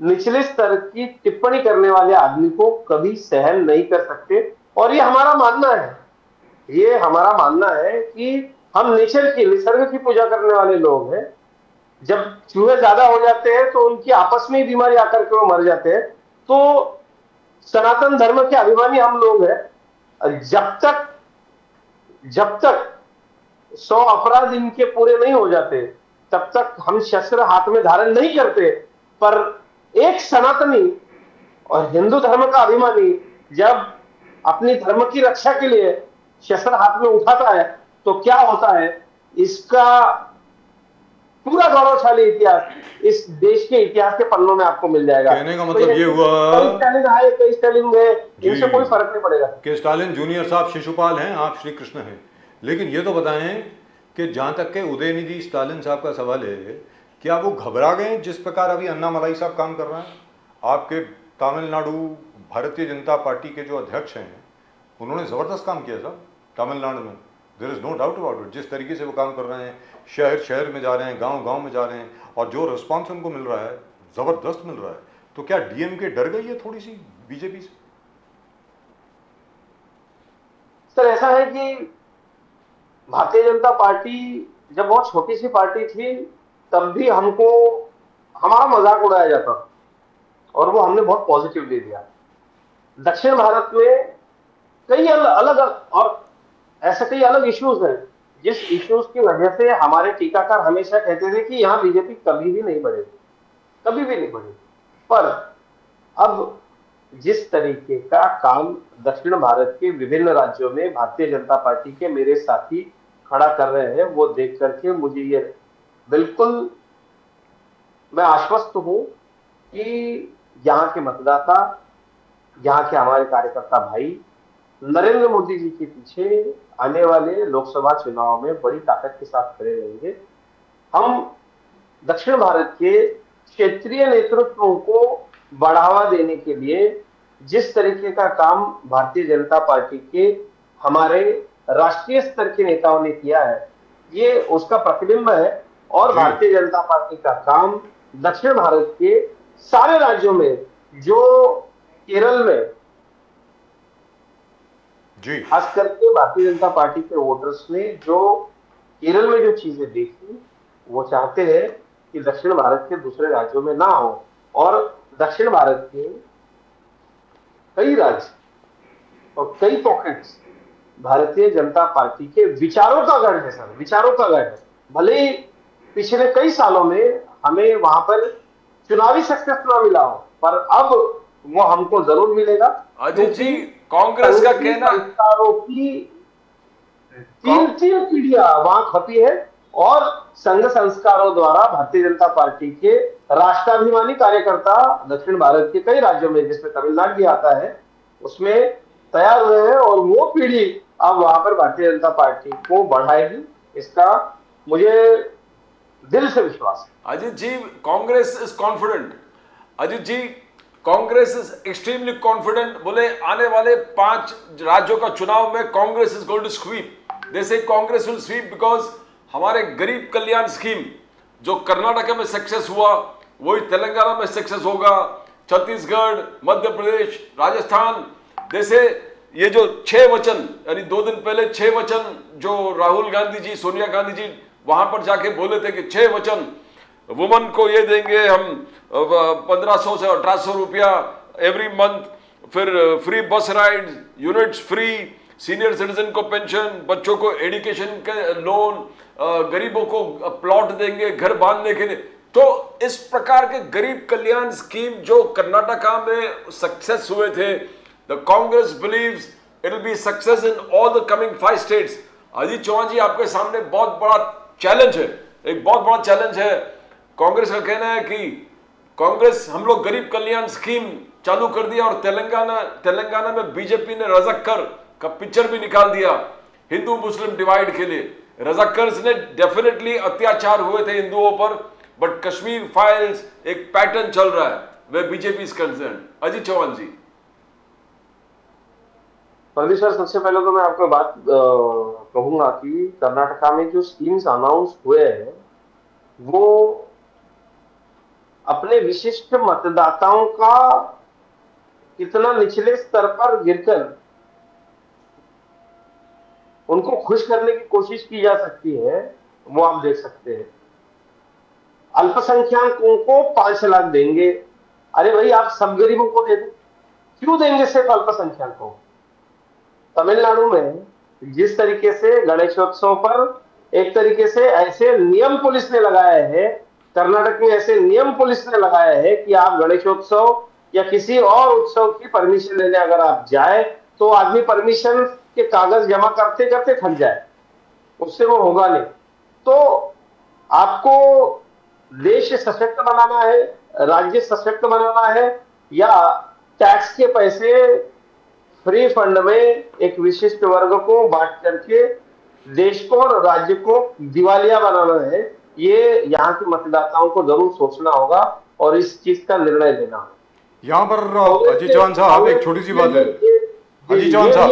निचले स्तर की टिप्पणी करने वाले आदमी को कभी सहन नहीं कर सकते। और ये हमारा मानना है, ये हमारा मानना है कि हम नेचर की, निसर्ग की पूजा करने वाले लोग हैं। जब चूहे ज्यादा हो जाते हैं तो उनकी आपस में ही बीमारी आकर के वो मर जाते हैं। तो सनातन धर्म के अभिमानी हम लोग हैं। जब तक 100 अपराध इनके पूरे नहीं हो जाते तब तक हम शस्त्र हाथ में धारण नहीं करते। पर एक सनातनी और हिंदू धर्म का अभिमानी जब अपनी धर्म की रक्षा के लिए शस्त्र हाथ में उठाता है तो क्या होता है, इसका पूरा गौरवशाली इतिहास इस देश के इतिहास के पन्नों में आपको मिल जाएगा। कहने का मतलब ये हुआ कई स्टालिन आए, कई स्टालिन गए, इनसे कोई फर्क नहीं पड़ेगा कि स्टालिन जूनियर साहब शिशुपाल हैं, आप श्री कृष्ण हैं। लेकिन ये तो बताएं कि जहां तक के उदयनिधि स्टालिन साहब का सवाल है, क्या वो घबरा गए जिस प्रकार अभी अन्नामलाई साहब काम कर रहे हैं? आपके तमिलनाडु भारतीय जनता पार्टी के जो अध्यक्ष हैं उन्होंने ज़बरदस्त काम किया साहब तमिलनाडु में, there is no doubt about it. जिस तरीके से वो काम कर रहे हैं, शहर शहर में जा रहे हैं, गांव गांव में जा रहे हैं, और जो रिस्पॉन्स उनको मिल रहा है ज़बरदस्त मिल रहा है। तो क्या डीएमके डर गई है थोड़ी सी बीजेपी से? सर ऐसा है कि भारतीय जनता पार्टी जब बहुत छोटी सी पार्टी थी तब भी हमको हमारा मजाक उड़ाया जाता था और वो हमने बहुत पॉजिटिव ले लिया। दक्षिण भारत में कई अलग और ऐसे कई अलग इश्यूज हैं जिस इश्यूज की वजह से हमारे टीकाकार हमेशा कहते थे कि यहाँ बीजेपी कभी भी नहीं बढ़ेगी, कभी भी नहीं बढ़ेगी। पर अब जिस तरीके का काम दक्षिण भारत के विभिन्न राज्यों में भारतीय जनता पार्टी के मेरे साथी खड़ा कर रहे हैं, वो देख करके मुझे ये बिल्कुल मैं आश्वस्त हूं कि यहाँ के मतदाता, यहाँ के हमारे कार्यकर्ता भाई नरेंद्र मोदी जी के पीछे आने वाले लोकसभा चुनाव में बड़ी ताकत के साथ खड़े रहेंगे। हम दक्षिण भारत के क्षेत्रीय नेतृत्वों को बढ़ावा देने के लिए जिस तरीके का काम भारतीय जनता पार्टी के हमारे राष्ट्रीय स्तर के नेताओं ने किया है, ये उसका प्रतिबिंब है। और भारतीय जनता पार्टी का काम दक्षिण भारत के सारे राज्यों में, जो केरल में जी खास करके भारतीय जनता पार्टी के वोटर्स ने जो केरल में जो चीजें देखी, वो चाहते हैं कि दक्षिण भारत के दूसरे राज्यों में ना हो। और दक्षिण भारत के कई राज्य और कई पॉकेट्स भारतीय जनता पार्टी के विचारों का गढ़ है सर, विचारों का गढ़ है। भले ही पिछले कई सालों में हमें वहां पर चुनावी सक्सेस ना मिला हो, पर अब वो हमको जरूर मिलेगा। अजीत जी, कांग्रेस का कहना संस्कारों की तीन पीढ़ियां वहां खपी है और संघ संस्कारों द्वारा भारतीय जनता पार्टी के राष्ट्राभिमानी कार्यकर्ता दक्षिण भारत के कई राज्यों में, जिसमें तमिलनाडु भी आता है, उसमें तैयार हुए हैं और वो पीढ़ी अब वहां पर भारतीय जनता पार्टी को बढ़ाएगी, इसका मुझे दिल से विश्वास है। Ajit ji, Congress is confident. Ajit ji, Congress is extremely confident. बोले आने वाले 5 राज्यों का चुनाव में Congress is going to sweep. They say Congress will SVEEP because हमारे गरीब कल्याण स्कीम जो कर्नाटक में सक्सेस हुआ वही तेलंगाना में सक्सेस होगा, छत्तीसगढ़, मध्य प्रदेश, राजस्थान। जैसे ये जो 6 वचन, यानी 2 दिन पहले 6 वचन जो राहुल गांधी जी, सोनिया गांधी जी वहां पर जाके बोले थे कि 6 वचन, वुमन को ये देंगे हम 1500 से 1800 रुपया एवरी मंथ, फिर फ्री बस ride, units free, senior citizen को पेंशन, बच्चों को एजुकेशन के लोन, गरीबों को प्लॉट देंगे घर बांधने के लिए। तो इस प्रकार के गरीब कल्याण स्कीम जो कर्नाटका में सक्सेस हुए थे, the Congress believes it will be success in all the coming 5 states. Ajit Chauhan ji, आपके सामने बहुत बड़ा चैलेंज है, एक बहुत बड़ा चैलेंज है। कांग्रेस का कहना है कि कांग्रेस, हम लोग गरीब कल्याण स्कीम चालू कर दिया और तेलंगाना में बीजेपी ने रजक्कर का पिक्चर भी निकाल दिया हिंदू मुस्लिम डिवाइड के लिए। रजक्कर्स ने डेफिनेटली अत्याचार हुए थे हिंदुओं पर, बट कश्मीर फाइल्स एक पैटर्न चल रहा है way BJP is concern. Ajit Chauhan ji. Pradeep sir, सबसे पहले तो मैं आपको बात कहूंगा कि कर्नाटका में जो स्कीम्स अनाउंस हुए हैं वो अपने विशिष्ट मतदाताओं का कितना निचले स्तर पर गिरकर उनको खुश करने की कोशिश की जा सकती है, वो आप देख सकते हैं। अल्पसंख्यकों को 5 लाख देंगे। अरे भाई, आप सब गरीबों को दे दो, क्यों देंगे सिर्फ अल्पसंख्यकों? तमिलनाडु में जिस तरीके से गणेशोत्सव पर एक तरीके से ऐसे नियम पुलिस ने लगाए हैं, कर्नाटक में ऐसे नियम पुलिस ने लगाए हैं कि आप गणेशोत्सव या किसी और उत्सव की परमिशन लेने अगर आप जाए तो आदमी परमिशन के कागज जमा करते करते थक जाए, उससे वो होगा नहीं। तो आपको देश सशक्त बनाना है, राज्य सशक्त बनाना है, या टैक्स के पैसे फ्री फंड में एक विशिष्ट वर्ग को बांट करके देश को और राज्य को दिवालिया बनाना है, ये यहाँ के मतदाताओं को जरूर सोचना होगा और इस चीज का निर्णय लेना होगा। यहाँ पर अजय चौहान साहब एक छोटी सी बात है। अजय चौहान ये साहब,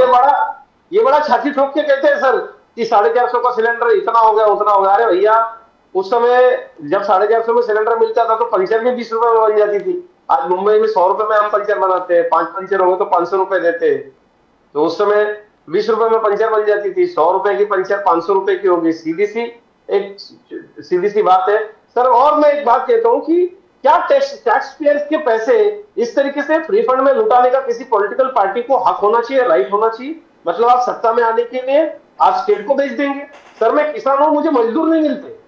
ये बड़ा छाती ठोक के कहते हैं सर कि 450 का सिलेंडर इतना हो गया उतना हो गया। अरे भैया, उस समय जब 450 में सिलेंडर मिलता था तो पंचर भी 20 रुपए में बन जाती थी। आज मुंबई में 100 रुपए में हम पंचर बनाते हैं, 5 पंचर हो गए तो 500 रुपए देते हैं। तो उस समय 20 रुपए में पंचर बन जाती थी, 100 रुपए की पंचर 500 रुपए की होगी। सीधी सी बात है सर। और मैं एक बात कहता हूँ कि क्या टैक्स पेयर्स के पैसे इस तरीके से फ्री फंड में लुटाने का किसी पॉलिटिकल पार्टी को हक होना चाहिए, राइट होना चाहिए? मतलब आप सत्ता में आने के लिए आप स्टेट को बेच देंगे। सर मैं किसान हूं, मुझे मजदूर नहीं मिलते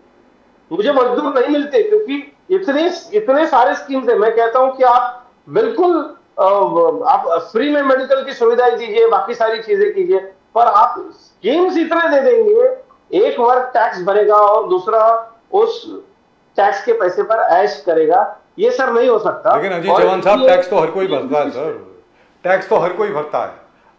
क्योंकि इतने सारे स्कीम्स है। मैं कहता हूं कि आप बिल्कुल आप फ्री में मेडिकल की सुविधाएं दीजिए, बाकी सारी चीजें कीजिए, पर आप स्कीम्स इतने दे देंगे, एक वर्ग टैक्स भरेगा और दूसरा उस टैक्स के पैसे पर ऐश करेगा। ये सर नहीं हो सकता। लेकिन अजय चौहान साहब, टैक्स तो हर कोई भरता है सर, टैक्स तो हर कोई भरता है।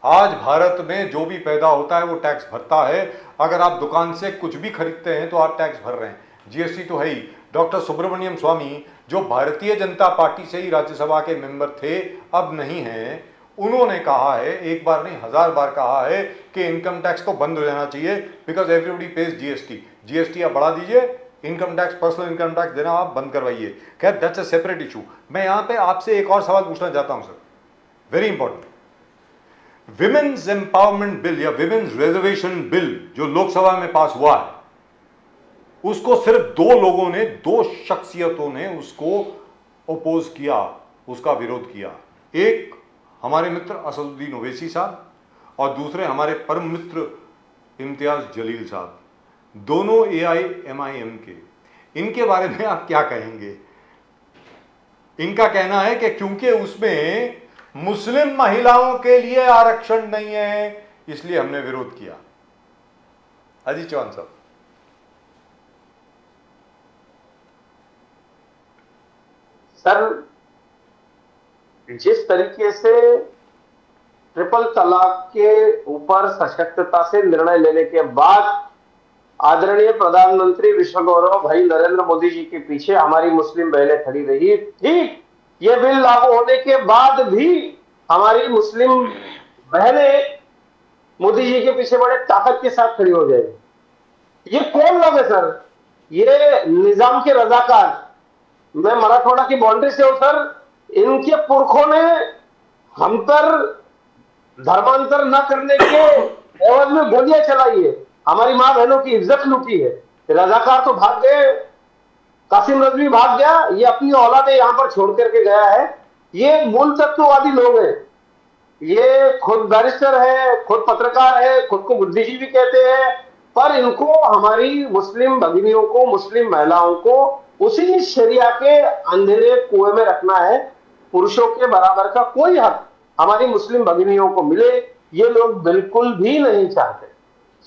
आज भारत में जो भी पैदा होता है वो टैक्स भरता है। अगर आप दुकान से कुछ भी खरीदते हैं तो आप टैक्स भर रहे हैं, जीएसटी तो है ही। डॉक्टर सुब्रमण्यम स्वामी, जो भारतीय जनता पार्टी से ही राज्यसभा के मेंबर थे, अब नहीं हैं, उन्होंने कहा है, एक बार नहीं 1000 बार कहा है कि इनकम टैक्स तो बंद हो जाना चाहिए, बिकॉज एवरीबॉडी पेज जीएसटी आप बढ़ा दीजिए, income tax, personal income tax देना आप बंद करवाइए। खैर, दैट्स अ सेपरेट इशू। मैं यहां पे आपसे एक और सवाल पूछना चाहता हूं sir, very important. Women's empowerment bill या विमेन्स रिजर्वेशन बिल जो लोकसभा में पास हुआ है, उसको सिर्फ 2 लोगों ने, 2 शख्सियतों ने उसको ओपोज किया, उसका विरोध किया। एक हमारे मित्र असदुद्दीन ओवैसी साहब और दूसरे हमारे परम मित्र इम्तियाज जलील साहब, दोनों AIMIM के। इनके बारे में आप क्या कहेंगे? इनका कहना है कि क्योंकि उसमें मुस्लिम महिलाओं के लिए आरक्षण नहीं है, इसलिए हमने विरोध किया। अजय चौहान साहब। सर, जिस तरीके से ट्रिपल तलाक के ऊपर सशक्तता से निर्णय लेने के बाद आदरणीय प्रधानमंत्री विश्व गौरव भाई नरेंद्र मोदी जी के पीछे हमारी मुस्लिम बहनें खड़ी रही, ठीक ये बिल लागू होने के बाद भी हमारी मुस्लिम बहनें मोदी जी के पीछे बड़े ताकत के साथ खड़ी हो जाएगी। ये कौन लोग है सर? ये निजाम के रजाकार। मैं मराठवाड़ा की बाउंड्री से हूं सर। इनके पुरखों ने हम पर धर्मांतर न करने के एवज में गोलियां चलाई है, हमारी मां बहनों की इज्जत लूटी है। रजाकार तो भाग गए, कासिम रजवी भाग गया, ये अपनी औलादे यहां पर छोड़ करके गया है। ये मूल तत्ववादी लोग हैं। ये खुद बैरिस्टर है, खुद पत्रकार है, खुद को बुद्धिजीवी कहते हैं, पर इनको हमारी मुस्लिम भगिनियों को, मुस्लिम महिलाओं को उसी शरिया के अंधेरे कुएं में रखना है। पुरुषों के बराबर का कोई हक हमारी मुस्लिम भगिनियों को मिले, ये लोग बिल्कुल भी नहीं चाहते।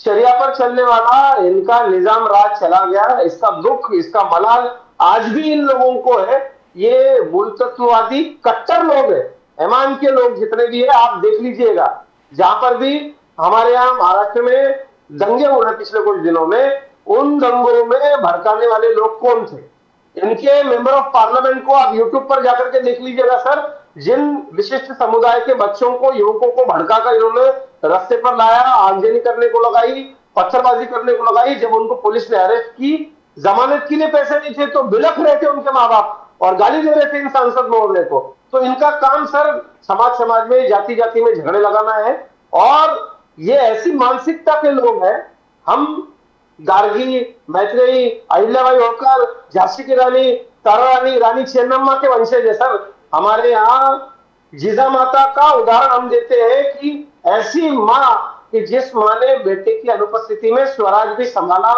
शरिया पर चलने वाला इनका निजाम राज चला गया, इसका दुख, इसका मलाल आज भी इन लोगों को है। ये मूल तत्ववादी कट्टर लोग हैं। एमान के लोग जितने भी है आप देख लीजिएगा, जहां पर भी हमारे यहाँ महाराष्ट्र में दंगे हुए पिछले कुछ दिनों में, उन दंगों में भड़काने वाले लोग कौन थे? इनके मेंबर ऑफ पार्लियामेंट को आप यूट्यूब पर जाकर के देख लीजिएगा सर। जिन विशिष्ट समुदाय के बच्चों को, युवकों को भड़काकर इन्होंने रास्ते पर लाया, आगजनी करने को लगाई, पत्थरबाजी करने को लगाई, जब उनको पुलिस ने अरेस्ट की, जमानत के लिए पैसे नहीं थे तो बिलख रहे थे उनके माँ बाप और गाली दे रहे थे इन सांसद महोदय को। तो इनका काम सर समाज में, जाति जाति में झगड़े लगाना है। और ये ऐसी मानसिकता के लोग हैं। हम गार्गी, मैत्रेयी, अहिल्याबाई होलकर, झांसी की रानी, तारा रानी, रानी चेन्नम्मा के वंशज है सर। हमारे यहाँ जीजा माता का उदाहरण हम देते हैं कि ऐसी माँ कि जिस माँ ने बेटे की अनुपस्थिति में स्वराज भी संभाला,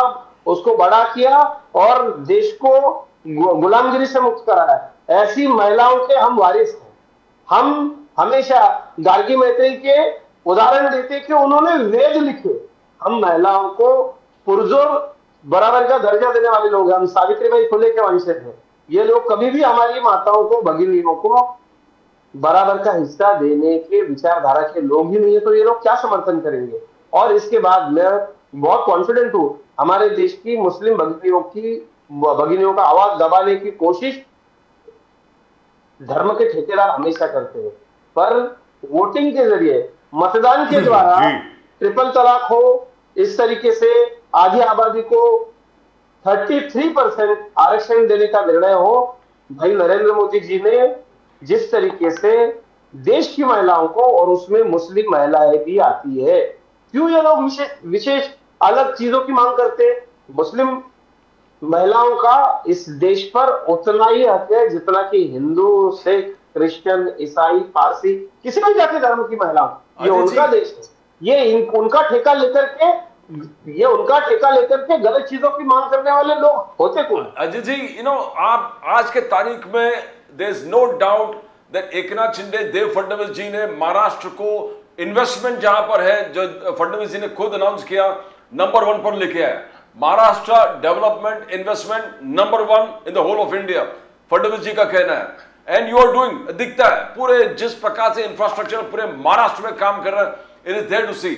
उसको बड़ा किया और देश को गुलामगिरी से मुक्त कराया, ऐसी महिलाओं के हम वारिस हैं। हम हमेशा गार्गी, मैत्रेयी के उदाहरण देते कि उन्होंने वेद लिखे। हम महिलाओं को पुरुषों बराबर का दर्जा देने वाले लोग हैं। हम सावित्रीबाई फुले के वंशज हैं। ये लोग कभी भी हमारी माताओं को, भगिनियों को बराबर का हिस्सा देने के विचारधारा के लोग ही नहीं है, तो ये लोग क्या समर्थन करेंगे? और इसके बाद मैं बहुत कॉन्फिडेंट हूं, हमारे देश की मुस्लिम भगिनियों का आवाज दबाने की कोशिश धर्म के ठेकेदार हमेशा करते हैं, पर वोटिंग के जरिए, मतदान के द्वारा जी। ट्रिपल तलाक हो, इस तरीके से आधी आबादी को 33% आरक्षण देने का निर्णय हो, भाई नरेंद्र मोदी जी ने जिस तरीके से देश की महिलाओं को, और उसमें मुस्लिम महिलाएं भी आती है, क्यों ये लोग विशेष विशेष अलग चीजों की मांग करते हैं? मुस्लिम महिलाओं का इस देश पर उतना ही हक है जितना कि हिंदू, सिख, क्रिश्चियन, ईसाई, पारसी, किसी भी जाति धर्म की महिलाओं। ये अजय जी, उनका देश है। उनका ठेका लेकर के, ये उनका ठेका लेकर के गलत चीजों की मांग करने वाले लोग होते कौन? अजय जी, आप आज के तारीख में there is no doubt that Eknath Shinde, Dev Fadnavis ji ने महाराष्ट्र को इन्वेस्टमेंट जहां पर है, जो फडणवीस जी ने खुद अनाउंस किया, नंबर 1 पर लेके आया। Maharashtra development investment number 1 in the whole of India, Fadnavis ji का कहना है। एंड यू आर डूइंग, दिखता है पूरे जिस प्रकार से इंफ्रास्ट्रक्चर पूरे महाराष्ट्र में काम कर रहा है, it is there to see.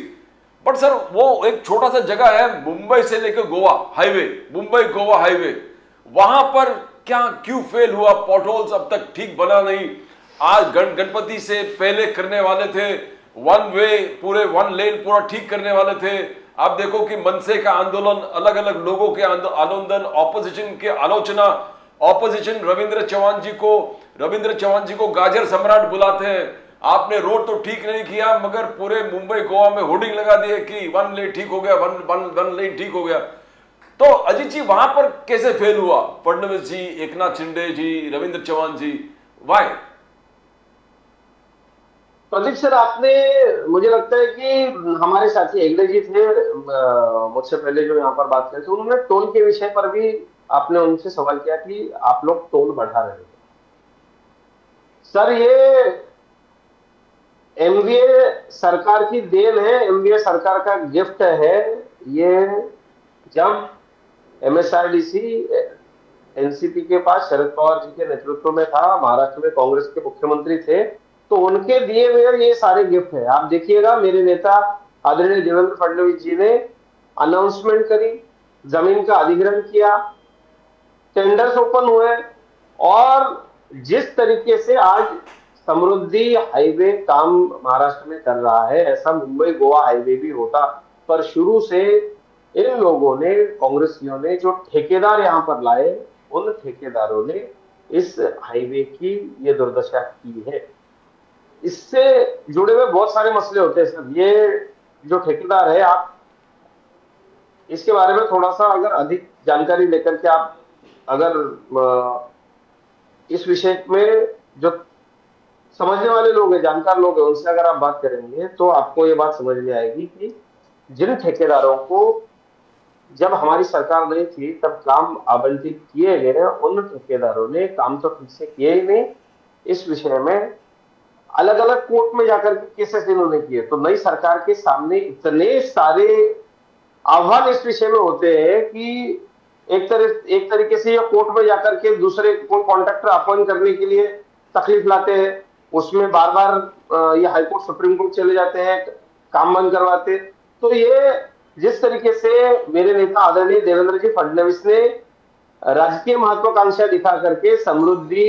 But sir, वो एक छोटा सा जगह है मुंबई से लेकर गोवा हाईवे, मुंबई गोवा हाईवे, वहां पर क्या क्यों फेल हुआ? पॉटहोल्स अब तक ठीक बना नहीं। आज गणपति से पहले करने वाले थे, 1 वे पूरे 1 लेन पूरा ठीक करने वाले थे। आप देखो कि मनसे का आंदोलन, अलग अलग लोगों के आंदोलन, ऑपोजिशन के आलोचना, ऑपोजिशन रविंद्र चौहान जी को गाजर सम्राट बुलाते हैं। आपने रोड तो ठीक नहीं किया, मगर पूरे मुंबई गोवा में होर्डिंग लगा दिए कि 1 लेन ठीक हो गया, वन लेन ठीक हो गया। तो अजीत जी, वहां पर कैसे फेल हुआ? फडणवीस जी, एकनाथ शिंदे जी, रविंद्र चौहान जी, वाई? प्रदीप सर, आपने, मुझे लगता है कि हमारे साथी हेगड़े जी थे मुझसे पहले जो यहाँ पर बात कर रहे थे, उन्होंने टोल के विषय पर भी आपने उनसे सवाल किया कि आप लोग टोल बढ़ा रहे हैं। सर, ये एमवीए सरकार की देन है, एमवीए सरकार का गिफ्ट है। ये जब एमएसआरडीसी एनसीपी के पास शरद पवार जी के नेतृत्व में था, महाराष्ट्र में कांग्रेस के मुख्यमंत्री थे, तो उनके दिए हुए ये सारे गिफ्ट है। आप देखिएगा, मेरे नेता आदरणीय देवेंद्र फडणवीस जी ने अनाउंसमेंट करी, जमीन का अधिग्रहण किया, टेंडर्स ओपन हुए, और जिस तरीके से आज समृद्धि हाईवे काम महाराष्ट्र में कर रहा है, ऐसा मुंबई गोवा हाईवे भी होता। पर शुरू से इन लोगों ने, कांग्रेसियों ने जो ठेकेदार यहां पर लाए, उन ठेकेदारों ने इस हाईवे की ये दुर्दशा की है। इससे जुड़े हुए बहुत सारे मसले होते हैं सर। ये जो ठेकेदार है, आप इसके बारे में थोड़ा सा अगर अधिक जानकारी लेकर के आप अगर इस विषय में जो समझने वाले लोग हैं, जानकार लोग हैं, उनसे अगर आप बात करेंगे तो आपको ये बात समझ में आएगी कि जिन ठेकेदारों को जब हमारी सरकार नहीं थी तब काम आवंटित किए गए, उन ठेकेदारों ने काम तो ठीक से किए ही नहीं। इस विषय में अलग अलग कोर्ट में जाकर के केसेस इन्होंने किए। तो नई सरकार के सामने इतने सारे आह्वान इस विषय में होते हैं कि एक तरीके से ये कोर्ट में जाकर के दूसरे कोई कॉन्ट्रैक्टर अपॉइंट करने के लिए तकलीफ लाते हैं, उसमें बार बार ये हाईकोर्ट सुप्रीम कोर्ट चले जाते हैं, काम बंद करवाते। तो ये जिस तरीके से मेरे नेता आदरणीय देवेंद्र जी फडणवीस ने राजकीय महत्वाकांक्षा दिखा करके समृद्धि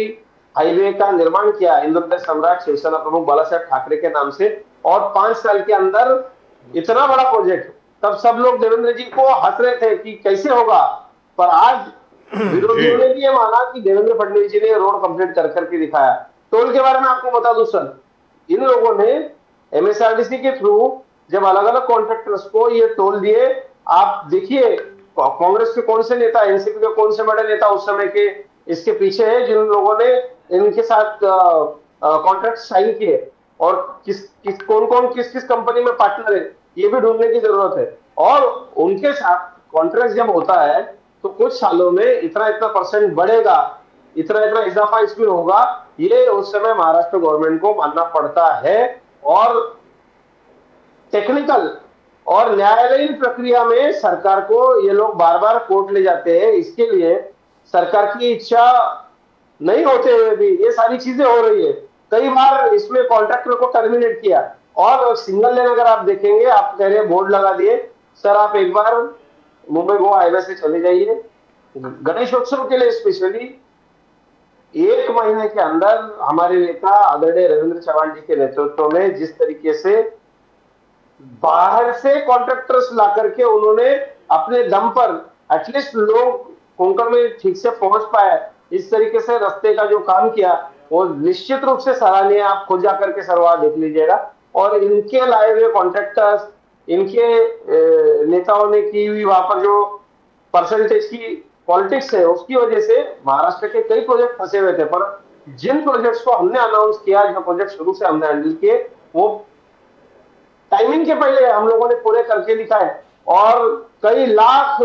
हाईवे का निर्माण किया हिंदुत्व सम्राट शिवसेना प्रमुख बाला साहेब ठाकरे के नाम से, और 5 साल के अंदर इतना बड़ा प्रोजेक्ट, तब सब लोग देवेंद्र जी को हंस रहे थे कि कैसे होगा। पर आज विरोधियों ने भी ये माना कि देवेंद्र फडणवीस जी ने रोड कंप्लीट कर करके दिखाया। टोल के बारे में आपको बता दूं सर, इन लोगों ने एमएसआरडीसी के थ्रू जब अलग अलग कॉन्ट्रैक्टर्स को ये टोल दिए, आप देखिए कांग्रेस के कौन से नेता, एनसीपी के कौन से बड़े नेता उस समय के इसके पीछे है, जिन लोगों ने इनके साथ कॉन्ट्रैक्ट साइन किए, और कौन किस कंपनी में पार्टनर है, ये भी ढूंढने की जरूरत है। और उनके साथ कॉन्ट्रैक्ट जब होता है तो कुछ सालों में इतना परसेंट बढ़ेगा, इतना इजाफा इसमें होगा, ये उस समय महाराष्ट्र गवर्नमेंट को मानना पड़ता है। और टेक्निकल और न्यायालयीन प्रक्रिया में सरकार को ये लोग बार बार कोर्ट ले जाते हैं। इसके लिए सरकार की इच्छा नहीं होते हुए भी ये सारी चीजें हो रही है। कई बार इसमें कॉन्ट्रैक्टर को टर्मिनेट किया, और सिंगल लेन अगर आप देखेंगे, आप कह रहे हैं बोर्ड लगा दिए, सर आप एक बार मुंबई गोवा हाईवे से चले जाइए, गणेशोत्सव के लिए स्पेशली एक महीने के अंदर हमारे नेता आदरणीय रविंद्र चौहान जी के नेतृत्व में जिस तरीके से बाहर से कॉन्ट्रैक्टर्स ला करके उन्होंने अपने दम पर एटलीस्ट लोग कोंकण में ठीक से पहुंच पाए, इस तरीके से रास्ते का जो काम किया वो निश्चित रूप से सराहनीय। आप खुद जाकर के सरवार देख लीजिएगा। और इनके लाए हुए कॉन्ट्रैक्टर्स, इनके नेताओं ने की हुई वहां पर जो परसेंटेज की पॉलिटिक्स है, उसकी वजह से महाराष्ट्र के कई प्रोजेक्ट फंसे हुए थे। पर जिन प्रोजेक्ट्स को हमने अनाउंस किया, जो प्रोजेक्ट शुरू से हमने हैंडल किए, वो टाइमिंग के पहले हम लोगों ने पूरे करके दिखाए। और कई लाख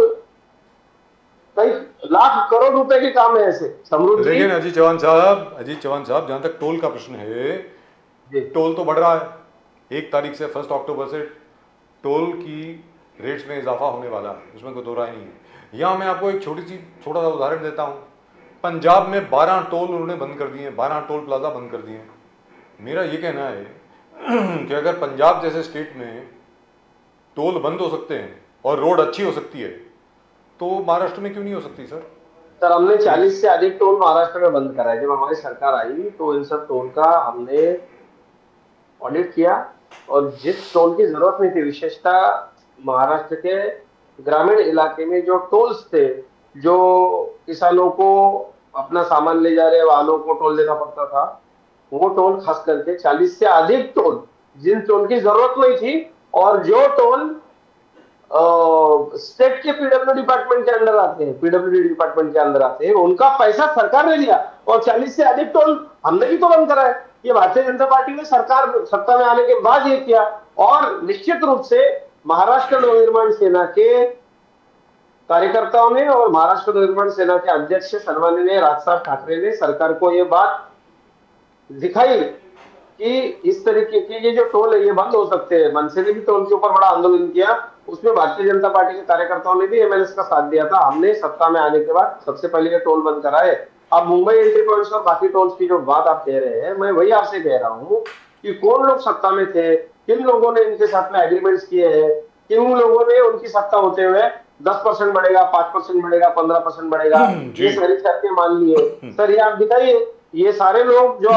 करोड़ रुपए के काम है ऐसे समृद्धि। लेकिन अजीत चौहान साहब, जहां तक टोल का प्रश्न है, टोल तो बढ़ रहा है। 1 तारीख से 1 अक्टूबर से टोल की रेट्स में इजाफा होने वाला है, उसमें कोई दो राय नहीं है। यहाँ मैं आपको एक छोटा सा उदाहरण देता हूँ। पंजाब में 12 टोल उन्होंने बंद कर दिए, 12 टोल प्लाजा बंद कर दिए। मेरा ये कहना है कि अगर पंजाब जैसे स्टेट में टोल बंद हो सकते हैं और रोड अच्छी हो सकती है, तो महाराष्ट्र में क्यों नहीं हो सकती सर? हमने 40 से अधिक टोल महाराष्ट्र में बंद कराए। जब हमारी सरकार आई तो इन सब टोल का हमने ऑडिट किया, और जिस टोल की जरूरत नहीं थी, विशेषतः महाराष्ट्र के ग्रामीण इलाके में जो टोल्स थे, जो किसानों को अपना सामान ले जा रहे वाहनों को टोल देना पड़ता था, वो टोल खास करके 40 से अधिक टोल, जिन टोल की जरूरत नहीं थी और जो टोल स्टेट के पीडब्ल्यू डिपार्टमेंट के अंदर आते हैं, पीडब्ल्यूडी डिपार्टमेंट के अंदर आते हैं, उनका पैसा सरकार ने लिया। और 40 से अधिक टोल हमने भी तो बंद कराए। ये भारतीय जनता पार्टी ने सरकार सत्ता में आने के बाद ये किया। और निश्चित रूप से महाराष्ट्र नवनिर्माण सेना के कार्यकर्ताओं ने और महाराष्ट्र नवनिर्माण सेना के अध्यक्ष सन्माननीय राज साहब ठाकरे ने सरकार को ये बात दिखाई कि इस तरीके के ये जो टोल है ये बंद हो सकते हैं। मनसे ने भी टोल के ऊपर बड़ा आंदोलन किया, उसमें भारतीय जनता पार्टी के कार्यकर्ताओं ने भी एमएलएस का साथ दिया था। हमने सत्ता में आने के बाद सबसे पहले ये टोल बंद कराए। अब मुंबई एंट्री पॉइंट्स और बाकी टोल्स की जो बात आप कह रहे हैं, मैं वही आपसे कह रहा हूँ कि कौन लोग सत्ता में थे, किन लोगों ने इनके साथ में एग्रीमेंट्स किए हैं, किन लोगों ने उनकी सत्ता होते हुए 10% बढ़ेगा, 5% बढ़ेगा, 15% बढ़ेगा, ये सारी शर्तें मान लिए। सर ये आप दिखाइए, ये सारे लोग जो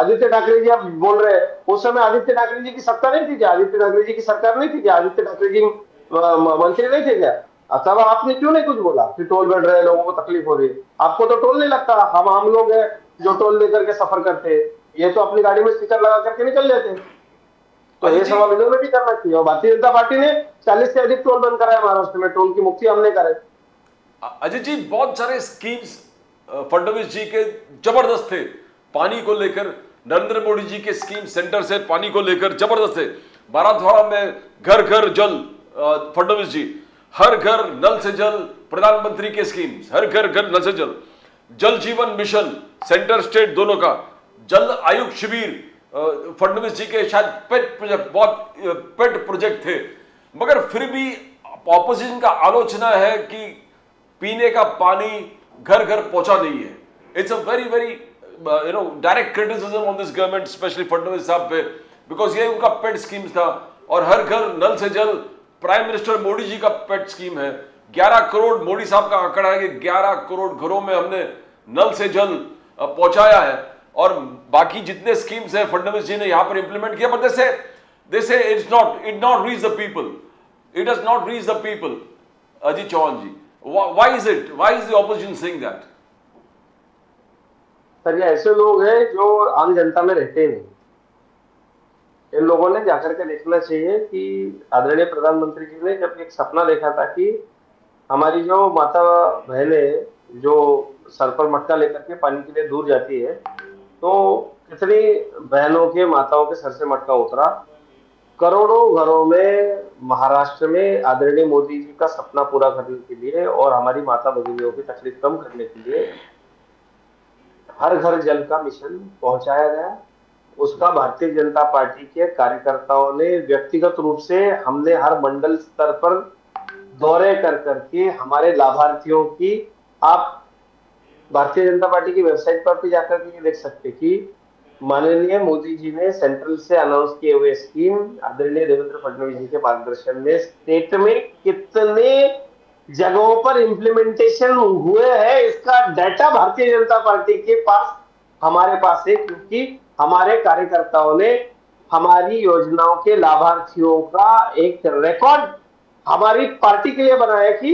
आदित्य ठाकरे जी आप बोल रहे हैं, उस समय आदित्य ठाकरे जी की सत्ता नहीं थी क्या? आदित्य ठाकरे जी की सरकार नहीं थी क्या? आदित्य ठाकरे जी मंत्री नहीं थे क्या? तब आपने क्यों नहीं कुछ बोला कि टोल बढ़ रहे हैं, लोगों को तकलीफ हो रही है? आपको तो टोल नहीं लगता। हम आम लोग हैं जो टोल लेकर के सफर करते हैं, ये तो अपनी गाड़ी में स्टिकर लगा करके निकल जाते हैं। तो ये सवाल इन्होंने भी करना चाहिए। और भारतीय जनता पार्टी ने 40 से अधिक टोल बंद कराया महाराष्ट्र में, टोल की मुक्ति हमने कराई। अजय जी, बहुत सारे स्कीम्स फडणवीस जी के जबरदस्त थे पानी को लेकर। नरेंद्र मोदी जी के स्कीम सेंटर से पानी को लेकर जबरदस्त थे। मराठवाड़ा में घर घर जल, फडणवीस जी हर घर नल से जल, प्रधानमंत्री के स्कीम्स हर घर घर नल से जल, जल जीवन मिशन सेंटर स्टेट दोनों का, जल आयुक्त शिविर फडणवीस जी के शायद पेट प्रोजेक्ट, बहुत पेट प्रोजेक्ट थे। मगर फिर भी ऑपोजिशन का आलोचना है कि पीने का पानी घर घर पहुंचा नहीं है। It's a very direct criticism on this government, specially Fadnavis साहब पे, बिकॉज ये उनका पेट स्कीम था। और हर घर नल से जल प्राइम मिनिस्टर मोदी जी का पेट स्कीम है। 11 करोड़ मोदी साहब का आंकड़ा है कि 11 करोड़ घरों में हमने नल से जल पहुंचाया है। और बाकी जितने स्कीम्स है फडणवीस जी ने यहां पर इंप्लीमेंट किया, but they say it not reach the people. It does not reach the people. Ajit Chauhan ji, why is it? Why is the opposition saying that? Sir ये ऐसे लोग हैं जो आम जनता में रहते नहीं। इन लोगों ने जाकर के देखना चाहिए कि आदरणीय प्रधानमंत्री जी ने जब एक सपना देखा था कि हमारी जो माता बहनें जो सर पर मटका लेकर के पानी के लिए दूर जाती है, तो कितनी बहनों के माताओं के सर से मटका उतरा। करोड़ों घरों में महाराष्ट्र में आदरणीय मोदी जी का सपना पूरा करने के लिए और हमारी माता भगिनियों की तकलीफ कम करने के लिए हर घर जल का मिशन पहुंचाया गया। उसका भारतीय जनता पार्टी के कार्यकर्ताओं ने व्यक्तिगत रूप से, हमने हर मंडल स्तर पर दौरे कर करके हमारे लाभार्थियों की, आप भारतीय जनता पार्टी की वेबसाइट पर भी जाकर के देख सकते कि माननीय मोदी जी ने सेंट्रल से अनाउंस किए हुए स्कीम आदरणीय देवेंद्र फडणवीस जी के मार्गदर्शन में स्टेट में कितने जगहों पर इम्प्लीमेंटेशन हुए हैं, इसका डाटा भारतीय जनता पार्टी के पास, हमारे पास है, क्योंकि हमारे कार्यकर्ताओं ने हमारी योजनाओं के लाभार्थियों का एक रिकॉर्ड हमारी पार्टी के लिए बनाया कि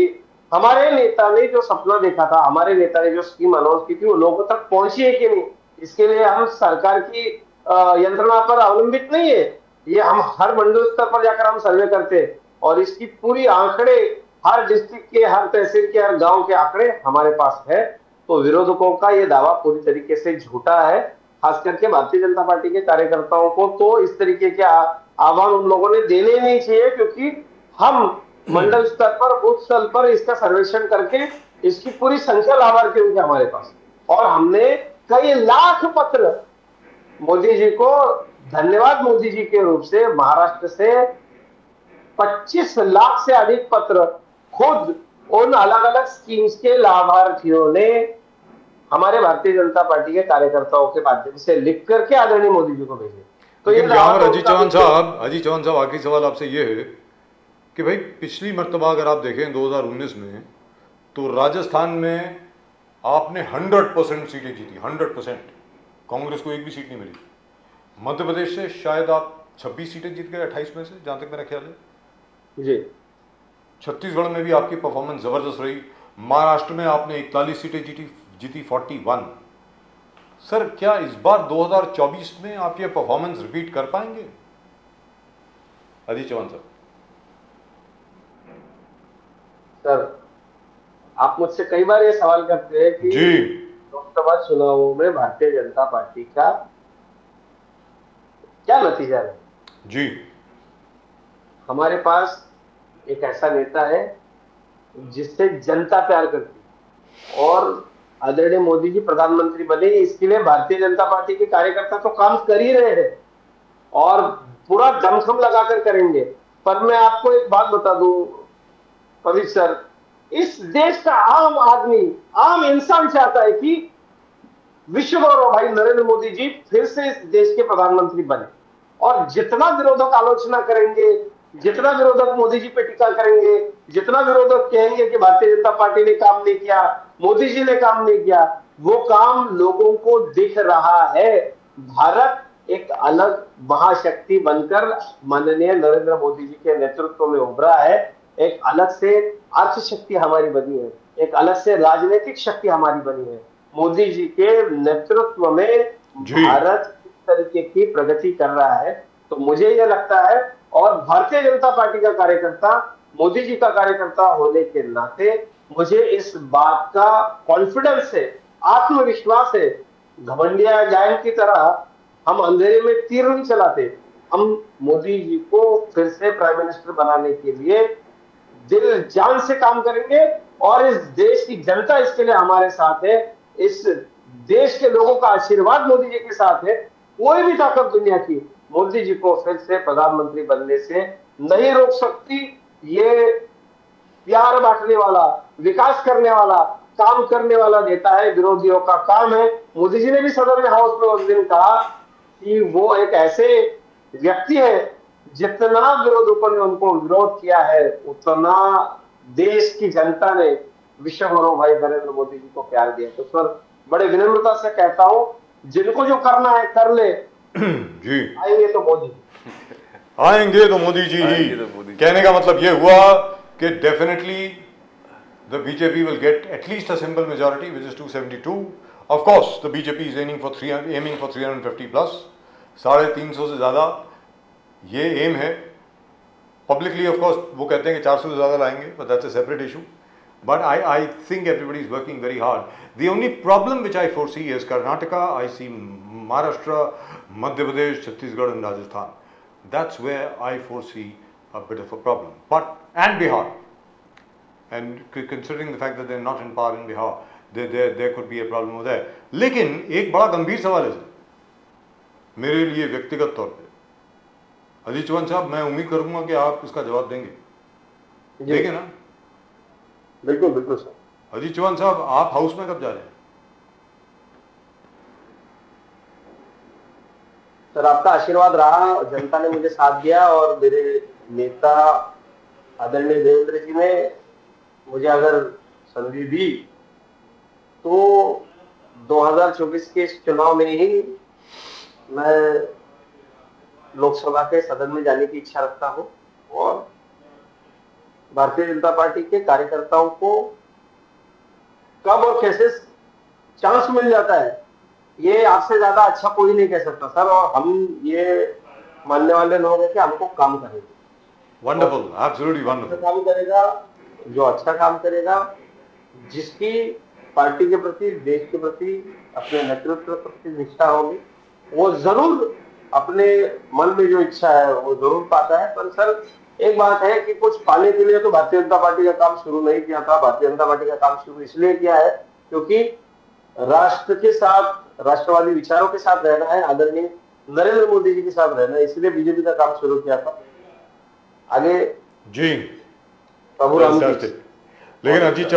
हमारे नेता ने जो सपना देखा था, हमारे नेता ने जो स्कीम अनाउंस की थी, वो लोगों तक पहुंची है कि नहीं। इसके लिए हम सरकार की यंत्रणा पर अवलंबित नहीं है, ये हम हर मंडल स्तर पर जाकर हम सर्वे करते हैं और इसकी पूरी आंकड़े हर डिस्ट्रिक्ट के, हर तहसील के, हर गांव के आंकड़े हमारे पास है। तो विरोधकों का ये दावा पूरी तरीके से झूठा है। खास करके भारतीय जनता पार्टी के कार्यकर्ताओं को तो इस तरीके के आह्वान उन लोगों ने देने नहीं चाहिए, क्योंकि हम मंडल स्तर पर, बूथ स्तर पर इसका सर्वेक्षण करके इसकी पूरी संख्या लाभार्थियों की हमारे पास, और हमने कई लाख पत्र मोदी जी को धन्यवाद मोदी जी के रूप से महाराष्ट्र से 25 लाख से अधिक पत्र खुद उन अलग अलग स्कीम्स के लाभार्थियों ने हमारे भारतीय जनता पार्टी के कार्यकर्ताओं के माध्यम से लिख करके आदरणीय मोदी जी को भेजे। तो ये लेकिन यहाँ पर अजीत चौहान साहब आखिरी सवाल आपसे ये है कि भाई पिछली मर्तबा अगर आप देखें 2019 में, तो राजस्थान में आपने 100% सीटें जीती, 100%। कांग्रेस को एक भी सीट नहीं मिली। मध्य प्रदेश से शायद आप 26 सीटें जीत गए 28 में से, जहां तक मेरा ख्याल है जी। छत्तीसगढ़ में भी आपकी परफॉर्मेंस जबरदस्त रही। महाराष्ट्र में आपने 41 सीटें जीती 41। सर, क्या इस बार 2024 में आप ये परफॉर्मेंस रिपीट कर पाएंगे? अजीत चौहान साहब। सर, आप मुझसे कई बार ये सवाल करते हैं कि जी, लोकसभा चुनावों में भारतीय जनता पार्टी का क्या नतीजा है। जी, हमारे पास एक ऐसा नेता है जिससे जनता प्यार करती है, और आदरणीय मोदी जी प्रधानमंत्री बने, इसके लिए भारतीय जनता पार्टी के कार्यकर्ता तो काम कर ही रहे हैं और पूरा दमखम लगाकर करेंगे। पर मैं आपको एक बात बता दूं पवित्र सर, इस देश का आम आदमी, आम इंसान चाहता है कि विश्व गौरव भाई नरेंद्र मोदी जी फिर से इस देश के प्रधानमंत्री बने। और जितना विरोधक आलोचना करेंगे, जितना विरोधक मोदी जी पे टीका करेंगे, जितना विरोधक कहेंगे कि भारतीय जनता पार्टी ने काम नहीं किया, मोदी जी ने काम नहीं किया, वो काम लोगों को दिख रहा है। भारत एक अलग महाशक्ति बनकर माननीय नरेंद्र मोदी जी के नेतृत्व में उभरा है। एक अलग से अर्थ शक्ति हमारी बनी है, एक अलग से राजनीतिक शक्ति हमारी बनी है। मोदी जी के नेतृत्व में भारत इस तरीके की प्रगति कर रहा है। तो मुझे यह लगता है, और भारतीय जनता पार्टी का कार्यकर्ता, मोदी जी का कार्यकर्ता होने के नाते मुझे इस बात का कॉन्फिडेंस है, आत्मविश्वास है। घमंडिया गायन की तरह हम अंधेरे में तीर नहीं चलाते, हम मोदी जी को फिर से प्राइम मिनिस्टर बनाने के लिए दिल जान से काम करेंगे, और इस देश की जनता इसके लिए हमारे साथ है। इस देश के लोगों का आशीर्वाद मोदी जी के साथ है। कोई भी ताकत दुनिया की मोदी जी को फिर से प्रधानमंत्री बनने से नहीं रोक सकती। ये प्यार बांटने वाला, विकास करने वाला, काम करने वाला नेता है, विरोधियों का काम है। मोदी जी ने भी सदन में हाउस में उस दिन कहा कि वो एक ऐसे व्यक्ति है, जितना विरोधकों ने उनको विरोध किया है, उतना देश की जनता ने विश्व गौरव भाई नरेंद्र मोदी जी को प्यार दिया। तो सर, बड़े विनम्रता से कहता हूं, जिनको जो करना है कर ले। जी, आएंगे तो मोदी, आएंगे तो मोदी जी ही। कहने का मतलब ये हुआ कि definitely the BJP will get at least a simple majority, which is 272. Of course, the BJP is aiming for 350 plus, 350 से ज़्यादा ये एम है। पब्लिकली ऑफ कोर्स वो कहते हैं कि 400 से ज़्यादा लाएंगे, but that's a separate issue. But I think everybody is working very hard. The only problem which I foresee is Karnataka, I see Maharashtra, Madhya Pradesh, Chhattisgarh and Rajasthan. That's where I foresee a bit of a problem. And Bihar. And considering the fact that they're not in power in Bihar, there could be a problem over there. लेकिन एक बड़ा गंभीर सवाल है सर मेरे लिए व्यक्तिगत तौर पे। अजीत चौहान साहब, मैं उम्मीद करूंगा कि आप इसका जवाब देंगे। देंगे ना? बिल्कुल बिल्कुल सर। अजीत चौहान साहब, आप हाउस में कब जा रहे हैं? सर, आपका आशीर्वाद रहा, जनता ने मुझे साथ दिया और मेरे नेता आदरणीय देवेंद्र जी ने मुझे अगर संधि दी तो 2024 के इस चुनाव में ही मैं लोकसभा के सदन में जाने की इच्छा रखता हूं और भारतीय जनता पार्टी के कार्यकर्ताओं को कब और कैसे चांस मिल जाता है, ये आपसे ज्यादा अच्छा कोई नहीं कह सकता सर। और हम ये मानने वाले लोग हैं कि हमको काम करेंगे, वंडरफुल, एब्सोल्युटली अच्छा वंडरफुल। काम करेगा, जो अच्छा काम करेगा, जिसकी पार्टी के प्रति, देश के प्रति, अपने नेतृत्व के प्रति निष्ठा होगी, वो जरूर अपने मन में जो इच्छा है वो जरूर पाता है। पर सर एक बात है कि कुछ पाने के लिए तो भारतीय जनता पार्टी का काम शुरू नहीं किया था। भारतीय जनता पार्टी का काम शुरू इसलिए किया है क्योंकि राष्ट्र के साथ, राष्ट्रवादी विचारों के साथ रहना है, आदरणीय नरेंद्र मोदी जी के साथ रहना है, इसलिए बीजेपी का काम शुरू किया था। आगे जी, प्रभु राम जी। fantastic. लेकिन Ajit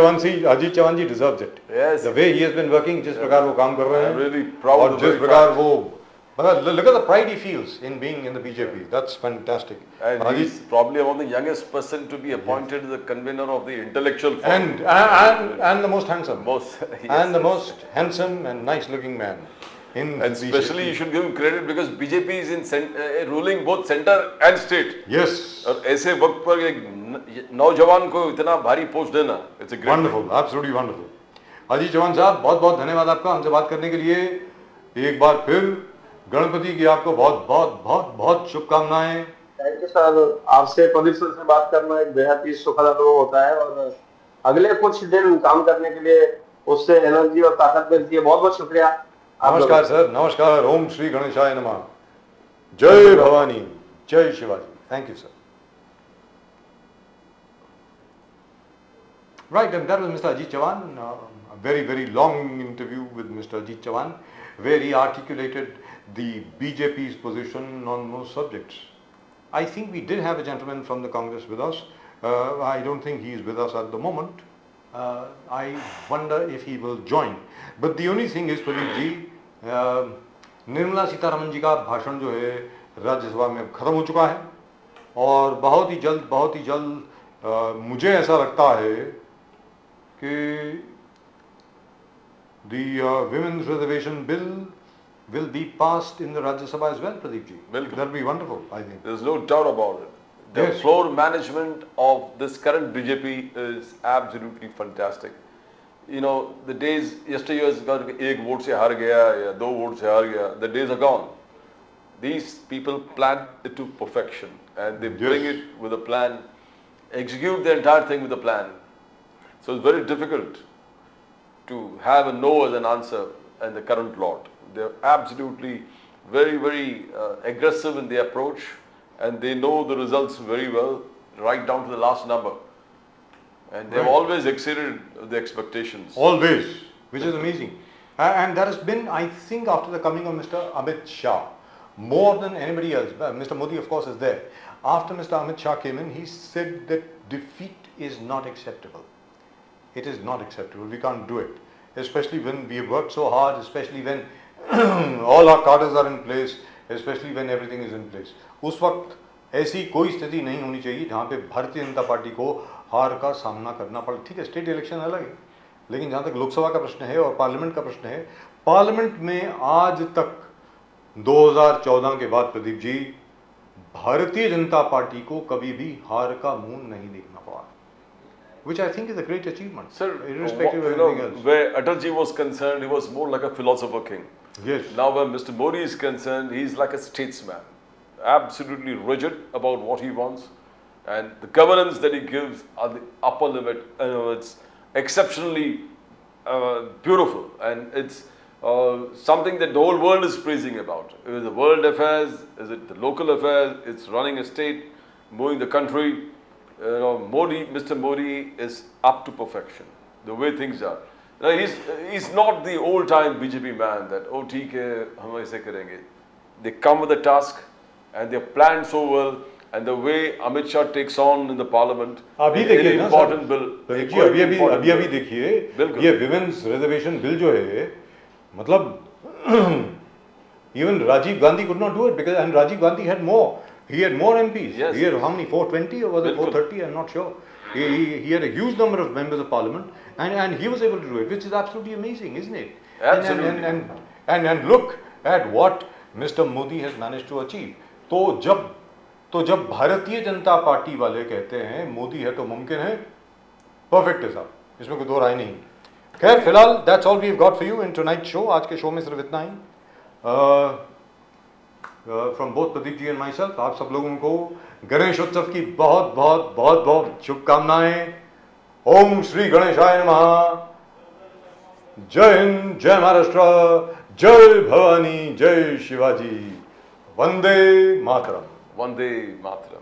Chauhan ji deserves it. Yes. The way he has been working, जिस प्रकार वो काम कर रहे हैं, I'm really proud और of जिस the प्रकार fact. वो मतलब look at the pride he feels in being in the BJP. That's fantastic. And और he's probably among the youngest person to be appointed as the convener of the intellectual forum. and the most handsome. Most, yes. And the most handsome and nice looking man in And especially you BJP. should give him credit because BJP is in ruling both center and state. Yes. और ऐसे वक्त पर एक नौजवान को इतना भारी पोस्ट देना, it's a great wonderful, absolutely wonderful. Ajit Chauhan साहब, बहुत बहुत धन्यवाद आपका हमसे बात करने के लिए। एक बार फिर गणपति की आपको बहुत बहुत बहुत बहुत शुभकामनाएं। Thank you sir. आपसे पवित्र से बात करना एक बेहद ही सुखद अनुभव होता है और अगले कुछ दिन काम करने के लिए उससे एनर्जी और ताकत मिलती है। बहुत बहुत शुक्रिया। आप लोगों नमस्कार सर, नमस्कार। ओम श्री गणेशाय नमः। जय भवानी, जय Shivaji. Thank you sir. Right, and that was Mr. Ajit Chavan, a very, very long interview with Mr. Ajit Chavan, where he articulated the BJP's position on most subjects. I think we did have a gentleman from the Congress with us. I don't think he is with us at the moment. I wonder if he will join. But the only thing is, Pradeep ji, Nirmala Sitharaman ji का भाषण जो है राज्यसभा में खत्म हो चुका है और बहुत ही जल्द मुझे ऐसा लगता है कि the women's reservation bill will be passed in the Rajya Sabha as well, Pradeep ji. Will. That'll be wonderful, I think. There's no doubt about it. The Yes. floor management of this current BJP is absolutely fantastic. You know, the days yesteryears got एक वोट से हार गया या 2 वोट से हार गया, the days are gone. These people plan it to perfection and they Yes. bring it with a plan, execute the entire thing with a plan. So it's very difficult to have a no as an answer in the current lot. They're absolutely very, very aggressive in their approach and they know the results very well, right down to the last number. And they've Right. always exceeded the expectations. Always, which is amazing. And that has been, I think, after the coming of Mr. Amit Shah, more than anybody else. Mr. Modi, of course, is there. After Mr. Amit Shah came in, he said that defeat is not acceptable. It is not acceptable. We can't do it. Especially when we have worked so hard, especially when all our cadres are in place, especially when everything is in place. उस वक्त ऐसी कोई स्थिति नहीं होनी चाहिए जहाँ पे भारतीय जनता पार्टी को हार का सामना करना पड़े। ठीक है, स्टेट इलेक्शन अलग है, लेकिन जहाँ तक लोकसभा का प्रश्न है और पार्लियामेंट का प्रश्न है, पार्लियामेंट में आज तक 2014 के बाद प्रदीप जी भारतीय जनता पार्टी को कभी भी हार का मुंह नहीं देखना पड़ा, which I think is a great achievement. Sir, irrespective of you know, anything else. where Atalji was concerned, he was more like a philosopher king. Yes. Now when Mr. Modi is concerned, he's like a statesman, absolutely rigid about what he wants, and the governance that he gives are the upper limit. It's exceptionally beautiful, and it's something that the whole world is praising about. Is it the world affairs? Is it the local affairs? It's running a state, moving the country. You know, Mr. Modi is up to perfection. The way things are. Now, he's not the old-time BJP man that ठीक है हम ऐसे करेंगे. They come with a task and they're planned so well. And the way Amit Shah takes on in the parliament, अभी an देखिए ना important सर, bill. देखिए अभी देखिए बिल्कुल। ये विमेंस रिजर्वेशन बिल जो है, मतलब even Rajiv Gandhi could not do it because and Rajiv Gandhi had more He had more MPs. Yes. He had how many? 420 or was it Bilkul. 430? I'm not sure. He had a huge number of members of parliament, and he was able to do it, which is absolutely amazing, isn't it? Absolutely. And look at what Mr. Modi has managed to achieve. तो जब भारतीय जनता पार्टी वाले कहते हैं मोदी है तो मुमकिन है, परफेक्ट है साहब, इसमें कोई दो राय नहीं। खैर फिलहाल that's all we have got for you in tonight show. आज के शो में सिर्फ इतना ही। From both Pradeep ji and myself, आप सब लोगों को गणेश उत्सव की बहुत बहुत बहुत बहुत शुभकामनाएं। ओम श्री गणेशाय नमः। जय हिंद, जय महाराष्ट्र, जय भवानी, जय शिवाजी, वंदे मातरम। Vande Mataram.